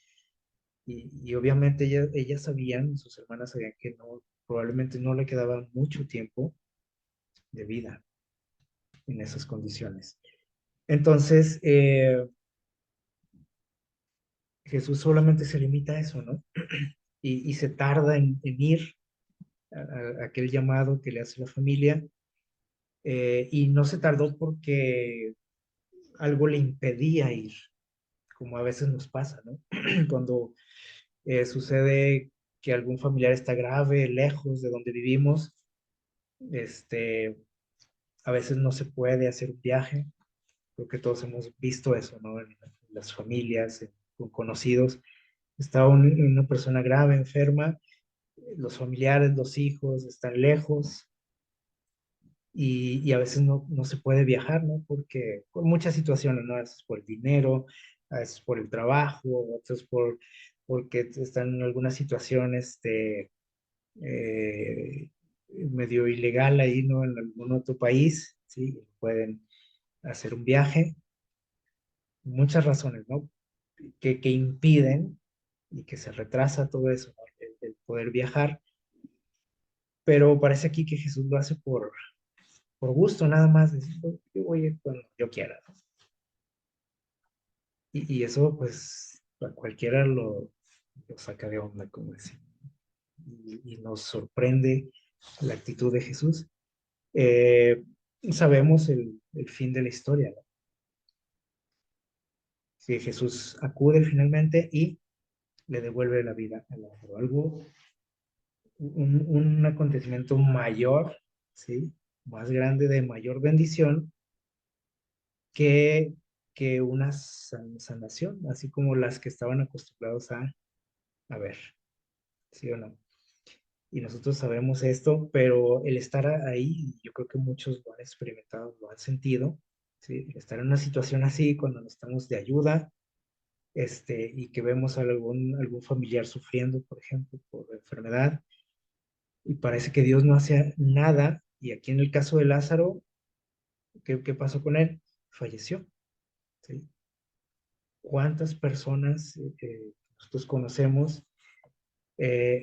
obviamente ellas sabían, sus hermanas sabían que no, probablemente no le quedaba mucho tiempo de vida en esas condiciones. Entonces, Jesús solamente se limita a eso, ¿no? Y se tarda en ir a aquel llamado que le hace la familia, y no se tardó porque algo le impedía ir, como a veces nos pasa, ¿no? Cuando sucede que algún familiar está grave, lejos de donde vivimos, este, a veces no se puede hacer un viaje. Creo que todos hemos visto eso, ¿no? En las familias, con conocidos. Está una persona grave, enferma, los familiares, los hijos están lejos y a veces no se puede viajar, ¿no? Porque por muchas situaciones, ¿no? A veces por el dinero, a veces por el trabajo, otros porque están en alguna situación, medio ilegal ahí, ¿no? En algún otro país, ¿sí? Pueden hacer un viaje. Muchas razones, ¿no? Que impiden y que se retrasa todo eso, ¿no? El poder viajar. Pero parece aquí que Jesús lo hace por gusto, nada más. Decir, yo voy a ir cuando yo quiera, ¿no? Y eso, pues, a cualquiera lo saca de onda, como decir. Y nos sorprende la actitud de Jesús. Eh, Sabemos el fin de la historia, ¿no? Que Jesús acude finalmente y le devuelve la vida a Lázaro. Algo, un acontecimiento mayor, ¿sí? Más grande, de mayor bendición que, que una sanación, así como las que estaban acostumbrados a ver, ¿sí o no? Y nosotros sabemos esto, pero el estar ahí, yo creo que muchos lo han experimentado, lo han sentido, ¿sí? Estar en una situación así, cuando necesitamos de ayuda, y que vemos a algún familiar sufriendo, por ejemplo, por enfermedad, y parece que Dios no hace nada, y aquí en el caso de Lázaro, ¿qué pasó con él? Falleció, ¿sí? ¿Cuántas personas nosotros conocemos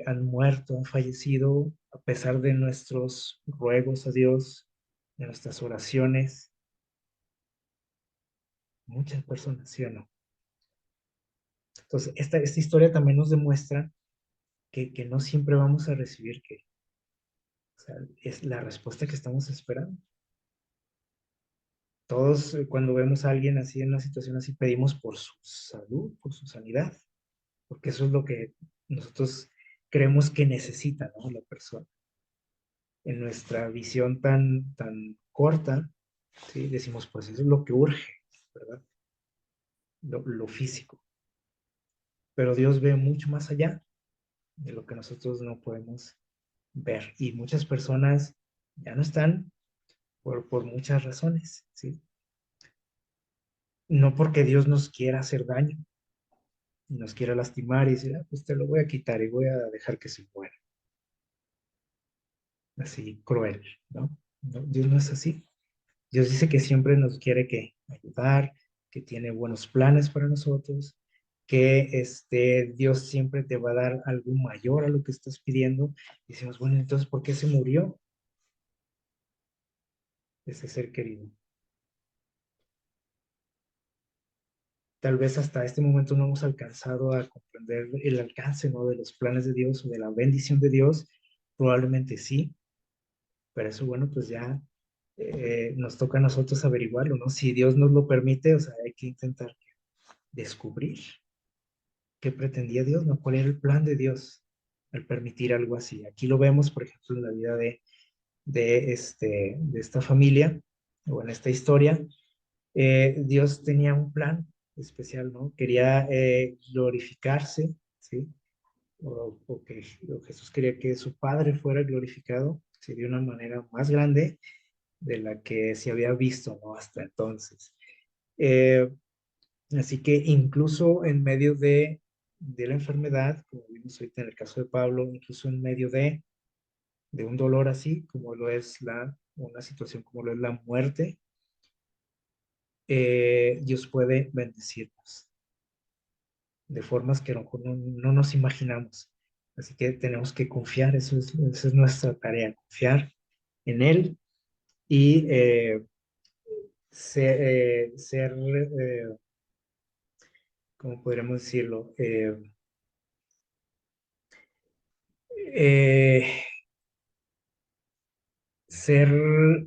han muerto, han fallecido a pesar de nuestros ruegos a Dios, de nuestras oraciones? Muchas personas, ¿sí o no? Entonces, esta historia también nos demuestra que no siempre vamos a recibir o sea, es la respuesta que estamos esperando. Todos, cuando vemos a alguien así en una situación así, pedimos por su salud, por su sanidad, porque eso es lo que nosotros creemos que necesita, ¿no? La persona. En nuestra visión tan corta, ¿sí? Decimos, pues eso es lo que urge, ¿verdad? Lo físico. Pero Dios ve mucho más allá de lo que nosotros no podemos ver. Y muchas personas ya no están por muchas razones, ¿sí? No porque Dios nos quiera hacer daño, y nos quiera lastimar y decir, ah, pues te lo voy a quitar y voy a dejar que se muera. Así cruel, ¿no? No, Dios no es así. Dios dice que siempre nos quiere que ayudar, que tiene buenos planes para nosotros, que Dios siempre te va a dar algo mayor a lo que estás pidiendo. Y decimos, bueno, entonces, ¿por qué se murió ese ser querido? Tal vez hasta este momento no hemos alcanzado a comprender el alcance, ¿no?, de los planes de Dios o de la bendición de Dios. Probablemente sí, pero eso, bueno, pues ya nos toca a nosotros averiguarlo, ¿no? Si Dios nos lo permite, o sea, hay que intentar descubrir qué pretendía Dios, ¿no? ¿Cuál era el plan de Dios al permitir algo así? Aquí lo vemos, por ejemplo, en la vida de esta familia o en esta historia. Dios tenía un plan especial, ¿no? Quería glorificarse, ¿sí? O Jesús quería que su Padre fuera glorificado, ¿sí?, de una manera más grande de la que se había visto, ¿no?, hasta entonces. Eh, Así que incluso en medio de la enfermedad, como vimos ahorita en el caso de Pablo, incluso en medio de un dolor así, como lo es una situación como lo es la muerte, Dios puede bendecirnos de formas que a lo mejor no nos imaginamos. Así que tenemos que confiar, esa es nuestra tarea, confiar en Él y ser, ¿cómo podríamos decirlo? Eh, Ser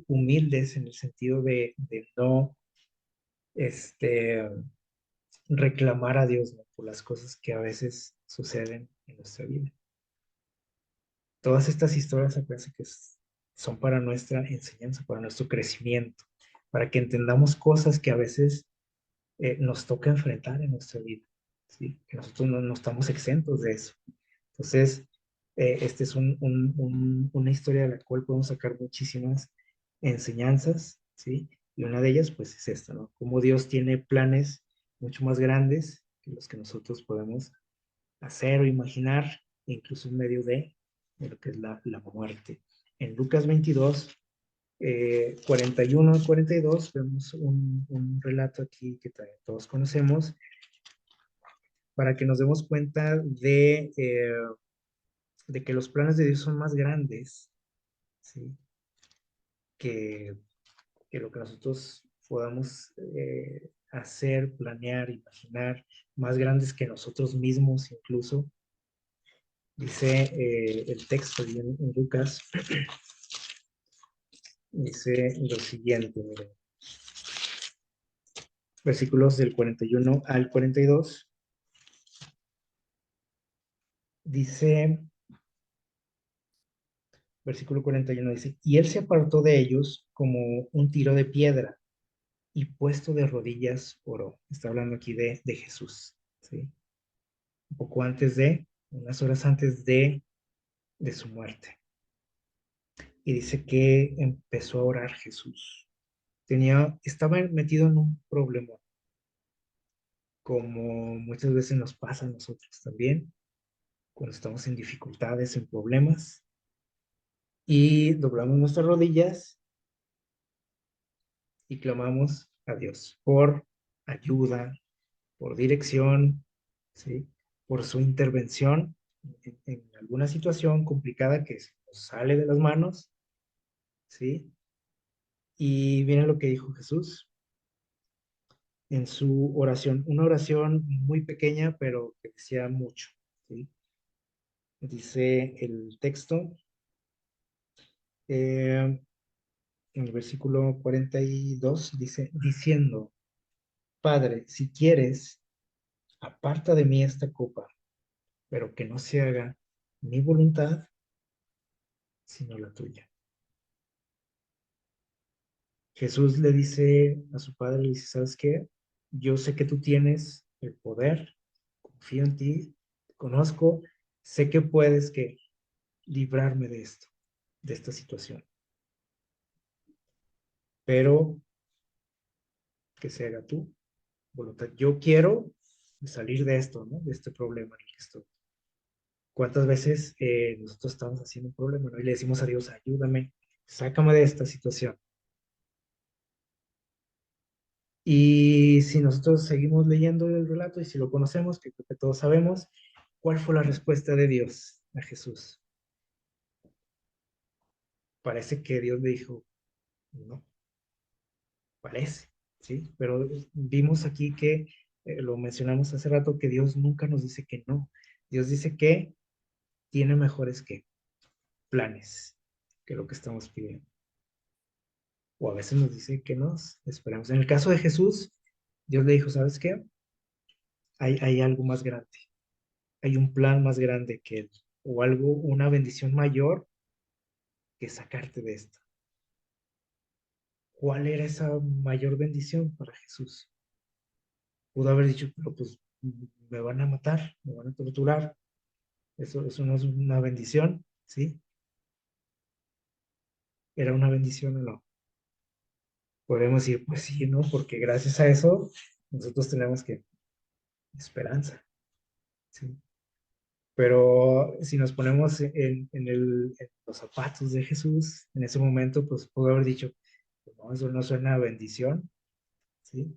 humildes en el sentido de no este, reclamar a Dios, ¿no?, por las cosas que a veces suceden en nuestra vida. Todas estas historias, acuérdense que son para nuestra enseñanza, para nuestro crecimiento, para que entendamos cosas que a veces nos toca enfrentar en nuestra vida, ¿sí? Que nosotros no estamos exentos de eso. Entonces, esta es una historia de la cual podemos sacar muchísimas enseñanzas, ¿sí? Y una de ellas, pues, es esta, ¿no? Cómo Dios tiene planes mucho más grandes que los que nosotros podemos hacer o imaginar, incluso en medio de lo que es la muerte. En Lucas 22, 41 al 42, vemos un relato aquí que todos conocemos, para que nos demos cuenta de que los planes de Dios son más grandes, ¿sí?, que, que lo que nosotros podamos hacer, planear, imaginar, más grandes que nosotros mismos incluso. Dice el texto en Lucas, dice lo siguiente, miren, versículos del 41 al 42, dice, versículo 41 dice, y él se apartó de ellos como un tiro de piedra y puesto de rodillas oró. Está hablando aquí de Jesús, ¿sí? Un poco antes unas horas antes de su muerte. Y dice que empezó a orar Jesús. Estaba metido en un problema, como muchas veces nos pasa a nosotros también, cuando estamos en dificultades, en problemas, y doblamos nuestras rodillas y clamamos a Dios por ayuda, por dirección, ¿sí?, por su intervención en alguna situación complicada que se nos sale de las manos, ¿sí? Y viene lo que dijo Jesús en su oración, una oración muy pequeña, pero que decía mucho, ¿sí? Dice el texto, en el versículo 42, dice, diciendo, Padre, si quieres, aparta de mí esta copa, pero que no se haga mi voluntad, sino la tuya. Jesús le dice a su padre, le dice, ¿sabes qué? Yo sé que tú tienes el poder, confío en ti, te conozco, sé que puedes que librarme de esto, de esta situación, pero que se haga tu voluntad. Yo quiero salir de esto, ¿no? De este problema en el que estoy. ¿Cuántas veces nosotros estamos haciendo un problema, ¿no?, y le decimos a Dios, ayúdame, sácame de esta situación? Y si nosotros seguimos leyendo el relato y si lo conocemos, que creo que todos sabemos, ¿cuál fue la respuesta de Dios a Jesús? Parece que Dios le dijo, no, parece, ¿sí? Pero vimos aquí que, lo mencionamos hace rato, que Dios nunca nos dice que no. Dios dice que tiene mejores que planes que lo que estamos pidiendo. O a veces nos dice que nos esperamos. En el caso de Jesús, Dios le dijo, ¿sabes qué? Hay algo más grande, hay un plan más grande que él, o algo, una bendición mayor que sacarte de esto. ¿Cuál era esa mayor bendición para Jesús? Pudo haber dicho, pero pues me van a matar, me van a torturar, eso no es una bendición, ¿sí? ¿Era una bendición o no? Podemos decir, pues sí, ¿no? Porque gracias a eso nosotros tenemos que esperanza, ¿sí? Pero si nos ponemos en los zapatos de Jesús, en ese momento, pues pudo haber dicho, no, eso no suena a bendición, ¿sí?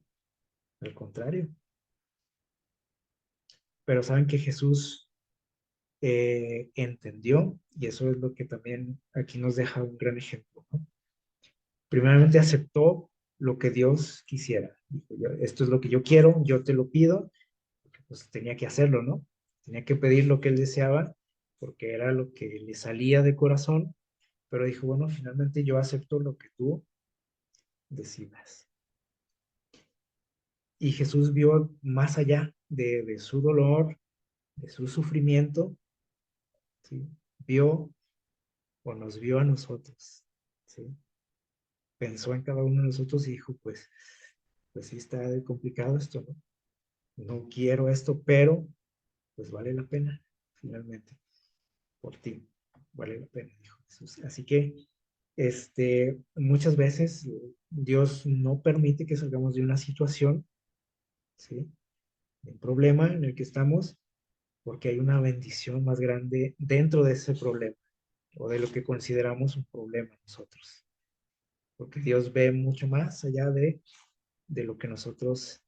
Al contrario. Pero saben que Jesús entendió, y eso es lo que también aquí nos deja un gran ejemplo, ¿no? Primeramente aceptó lo que Dios quisiera. Dijo, esto es lo que yo quiero, yo te lo pido, porque pues tenía que hacerlo, ¿no? Tenía que pedir lo que él deseaba, porque era lo que le salía de corazón, pero dijo, bueno, finalmente yo acepto lo que tú decidas. Y Jesús vio más allá de su dolor, de su sufrimiento, ¿sí? Vio o nos vio a nosotros, ¿sí? Pensó en cada uno de nosotros y dijo, pues sí está complicado esto, ¿no? No quiero esto, pero pues vale la pena, finalmente, por ti, vale la pena, dijo Jesús. Así que, muchas veces Dios no permite que salgamos de una situación, ¿sí? De un problema en el que estamos, porque hay una bendición más grande dentro de ese problema, o de lo que consideramos un problema nosotros, porque Dios ve mucho más allá de lo que nosotros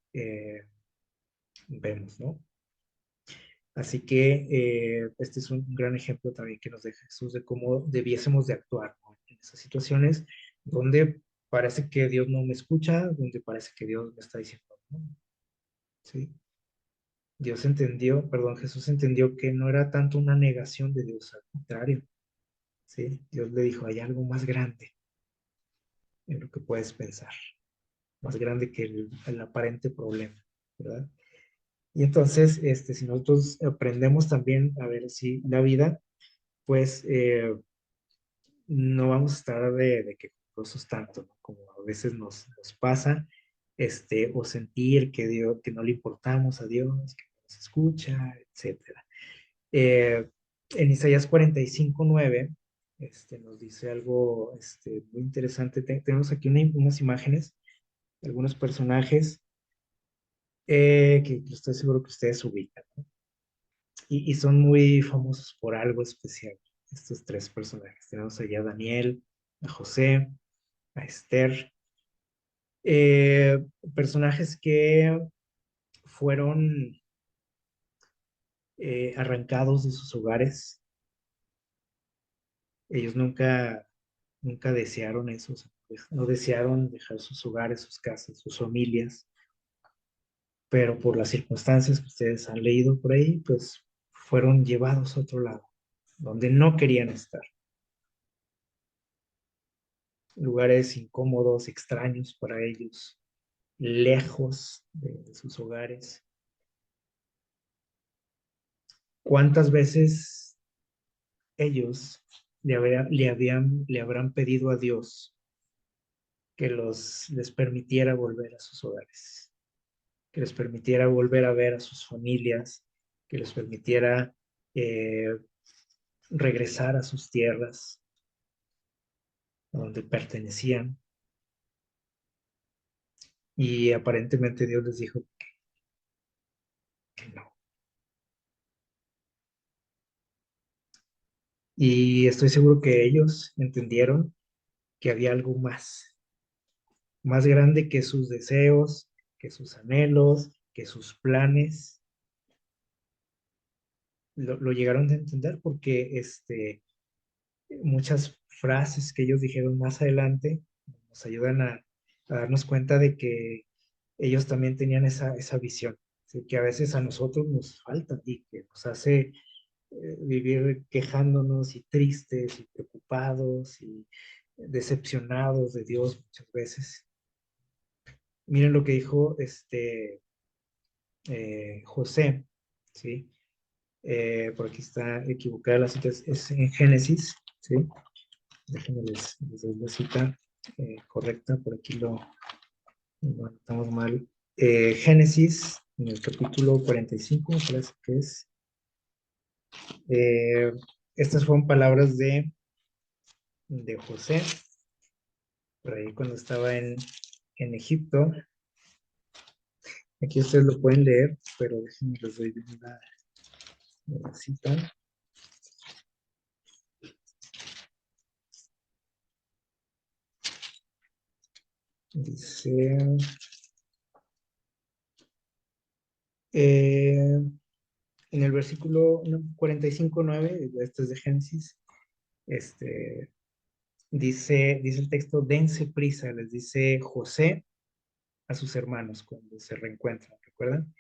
vemos, ¿no? Así que este es un gran ejemplo también que nos deja Jesús de cómo debiésemos de actuar, ¿no? En esas situaciones donde parece que Dios no me escucha, donde parece que Dios me está diciendo, no, ¿sí? Dios entendió, perdón, Jesús entendió que no era tanto una negación de Dios, al contrario, ¿sí? Dios le dijo, hay algo más grande en lo que puedes pensar, más grande que el aparente problema, ¿verdad? Y entonces, si nosotros aprendemos también a ver si la vida, pues no vamos a estar de quejumbrosos tanto, ¿no? Como a veces nos pasa, o sentir que Dios, que no le importamos a Dios, que no nos escucha, etcétera. Eh, en Isaías 45:9, nos dice algo muy interesante. Tenemos aquí unas imágenes, algunos personajes que estoy seguro que ustedes ubican, ¿no? Y son muy famosos por algo especial, estos tres personajes. Tenemos allá a Daniel, a José, a Esther, eh, personajes que fueron arrancados de sus hogares. Ellos nunca desearon eso, o sea, no desearon dejar sus hogares, sus casas, sus familias, pero por las circunstancias que ustedes han leído por ahí, pues fueron llevados a otro lado, donde no querían estar. Lugares incómodos, extraños para ellos, lejos de sus hogares. ¿Cuántas veces ellos le habrán pedido a Dios que les permitiera volver a sus hogares, que les permitiera volver a ver a sus familias, que les permitiera eh, regresar a sus tierras, a donde pertenecían? Y aparentemente Dios les dijo que no. Y estoy seguro que ellos entendieron que había algo más más grande que sus deseos, que sus anhelos, que sus planes. Lo llegaron a entender porque muchas frases que ellos dijeron más adelante nos ayudan a darnos cuenta de que ellos también tenían esa visión, ¿sí? Que a veces a nosotros nos falta y que nos hace vivir quejándonos y tristes y preocupados y decepcionados de Dios muchas veces. Miren lo que dijo José, ¿sí? Por aquí está equivocada la cita, es en Génesis, ¿sí? Déjenme les doy la cita correcta, por aquí lo anotamos mal. Génesis, en el capítulo 45, me parece que es. Eh, Estas fueron palabras de José, por ahí cuando estaba en Egipto. Aquí ustedes lo pueden leer, pero déjenme les doy bien la cita. Dice, en el versículo 45:9, este es de Génesis, este, dice el texto, dense prisa, les dice José a sus hermanos cuando se reencuentran, ¿recuerdan?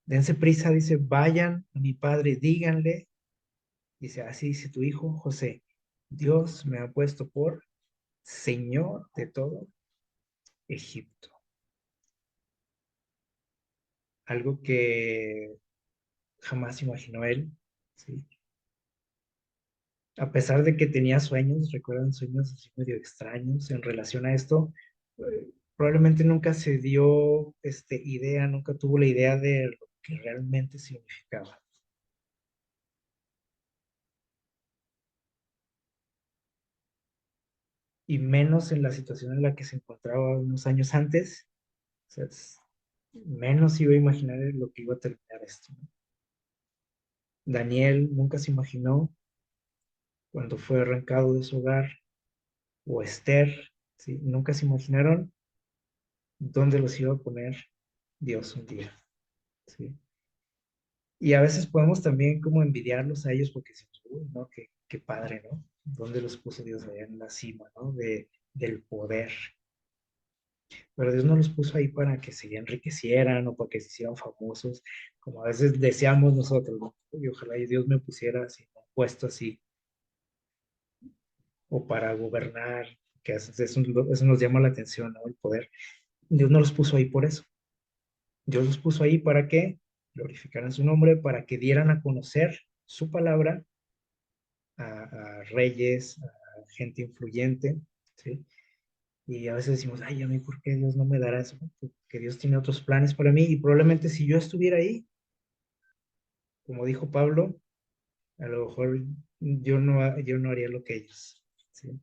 Dense prisa, dice, vayan a mi padre, díganle, dice, así dice tu hijo José, Dios me ha puesto por Señor de todo Egipto. Algo que jamás imaginó él, ¿sí? A pesar de que tenía sueños, recuerdan sueños así medio extraños en relación a esto, probablemente nunca se dio idea, nunca tuvo la idea de lo que realmente significaba. Y menos en la situación en la que se encontraba unos años antes, o sea, menos iba a imaginar lo que iba a terminar esto, ¿no? Daniel nunca se imaginó cuando fue arrancado de su hogar, o Esther, ¿sí? Nunca se imaginaron dónde los iba a poner Dios un día, ¿sí? Y a veces podemos también como envidiarlos a ellos porque decimos, uy, ¿no? Qué padre, ¿no? ¿Dónde los puso Dios allá en la cima, ¿no? Del poder. Pero Dios no los puso ahí para que se enriquecieran o para que se hicieran famosos, como a veces deseamos nosotros, ¿no? Y ojalá y Dios me pusiera así, ¿no? Puesto así, o para gobernar, que eso nos llama la atención, ¿no? El poder. Dios no los puso ahí por eso. Dios los puso ahí para que glorificaran su nombre, para que dieran a conocer su palabra a reyes, a gente influyente, ¿sí? Y a veces decimos, ay, a mí, ¿por qué Dios no me dará eso? Porque Dios tiene otros planes para mí y probablemente si yo estuviera ahí, como dijo Pablo, a lo mejor yo no haría lo que ellos, ¿sí?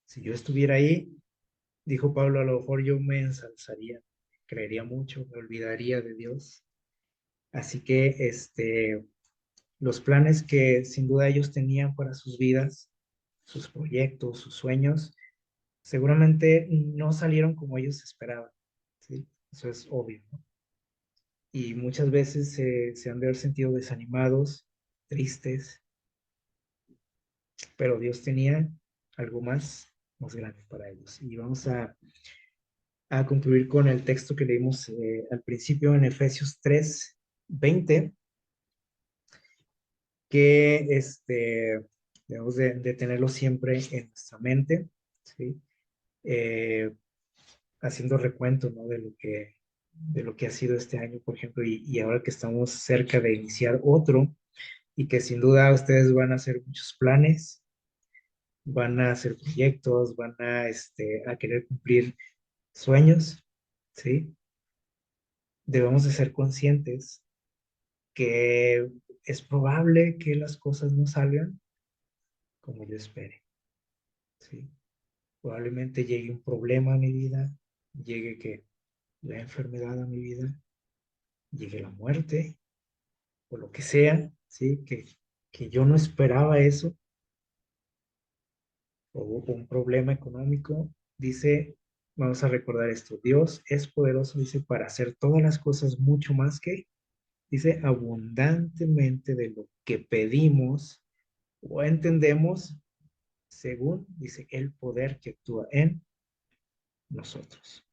Si yo estuviera ahí, dijo Pablo, a lo mejor yo me ensalzaría, creería mucho, me olvidaría de Dios. Así que los planes que sin duda ellos tenían para sus vidas, sus proyectos, sus sueños, seguramente no salieron como ellos esperaban, ¿sí? Eso es obvio, ¿no? Y muchas veces se han de haber sentido desanimados, tristes, pero Dios tenía algo más grande para ellos. Y vamos a concluir con el texto que leímos al principio en Efesios 3:20, que debemos de tenerlo siempre en nuestra mente, ¿sí? Eh, Haciendo recuento, ¿no? De lo que ha sido este año, por ejemplo, y ahora que estamos cerca de iniciar otro, y que sin duda ustedes van a hacer muchos planes, van a hacer proyectos, van a querer cumplir sueños, ¿sí? Debemos de ser conscientes que es probable que las cosas no salgan como yo espere, ¿sí? Probablemente llegue un problema a mi vida, llegue que la enfermedad a mi vida, llegue la muerte o lo que sea, ¿sí? Que yo no esperaba eso, o un problema económico, dice Vamos a recordar esto. Dios es poderoso, dice, para hacer todas las cosas mucho más que, dice, abundantemente de lo que pedimos o entendemos, según, dice, el poder que actúa en nosotros.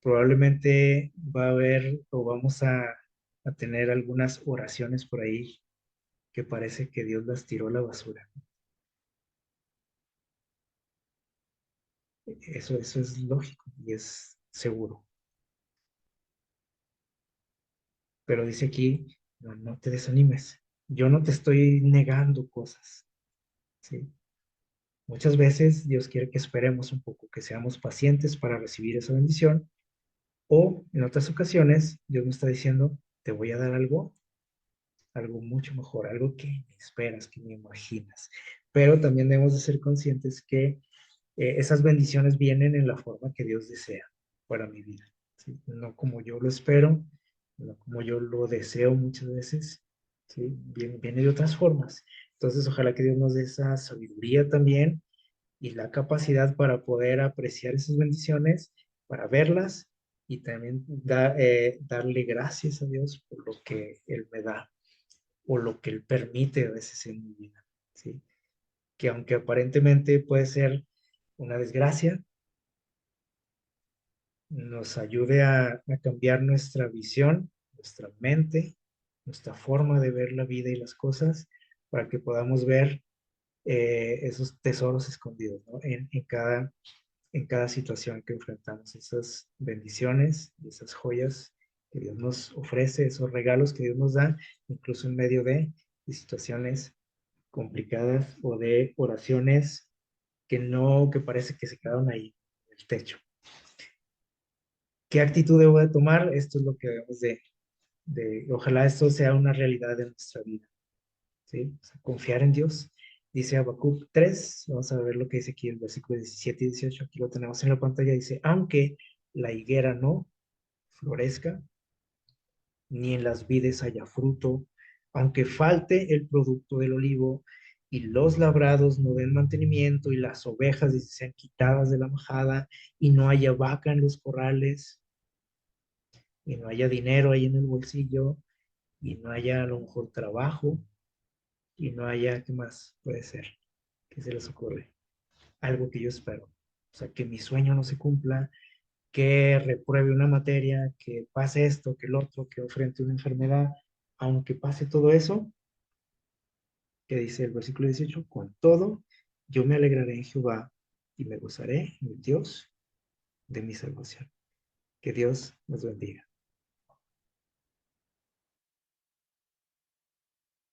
Probablemente va a haber o vamos a tener algunas oraciones por ahí que parece que Dios las tiró a la basura. Eso es lógico y es seguro. Pero dice aquí, no, no te desanimes. Yo no te estoy negando cosas, ¿sí? Muchas veces Dios quiere que esperemos un poco, que seamos pacientes para recibir esa bendición. O en otras ocasiones, Dios me está diciendo, te voy a dar algo, algo mucho mejor, algo que me esperas, que me imaginas. Pero también debemos de ser conscientes que esas bendiciones vienen en la forma que Dios desea para mi vida, ¿sí? No como yo lo espero, no como yo lo deseo muchas veces, ¿sí? Viene de otras formas. Entonces, ojalá que Dios nos dé esa sabiduría también y la capacidad para poder apreciar esas bendiciones, para verlas y también darle gracias a Dios por lo que Él me da o lo que Él permite a veces en mi vida, ¿sí? Que aunque aparentemente puede ser una desgracia, nos ayude a cambiar nuestra visión, nuestra mente, nuestra forma de ver la vida y las cosas, para que podamos ver esos tesoros escondidos, ¿no? En cada situación que enfrentamos, esas bendiciones, esas joyas que Dios nos ofrece, esos regalos que Dios nos da, incluso en medio de situaciones complicadas o de oraciones que no, que parece que se quedaron ahí, en el techo. ¿Qué actitud debo de tomar? Esto es lo que debemos ojalá esto sea una realidad en nuestra vida, ¿sí? O sea, confiar en Dios. Dice Habacuc 3, vamos a ver lo que dice aquí en versículos 17 y 18, aquí lo tenemos en la pantalla, dice, aunque la higuera no florezca, ni en las vides haya fruto, aunque falte el producto del olivo, y los labrados no den mantenimiento, y las ovejas dice, sean quitadas de la majada, y no haya vaca en los corrales, y no haya dinero ahí en el bolsillo, y no haya a lo mejor trabajo, y no haya, ¿qué más puede ser? ¿Qué se les ocurre? Algo que yo espero. O sea, que mi sueño no se cumpla, que repruebe una materia, que pase esto, que el otro, que enfrente una enfermedad, aunque pase todo eso, que dice el versículo 18, con todo, yo me alegraré en Jehová y me gozaré en el Dios de mi salvación. Que Dios nos bendiga.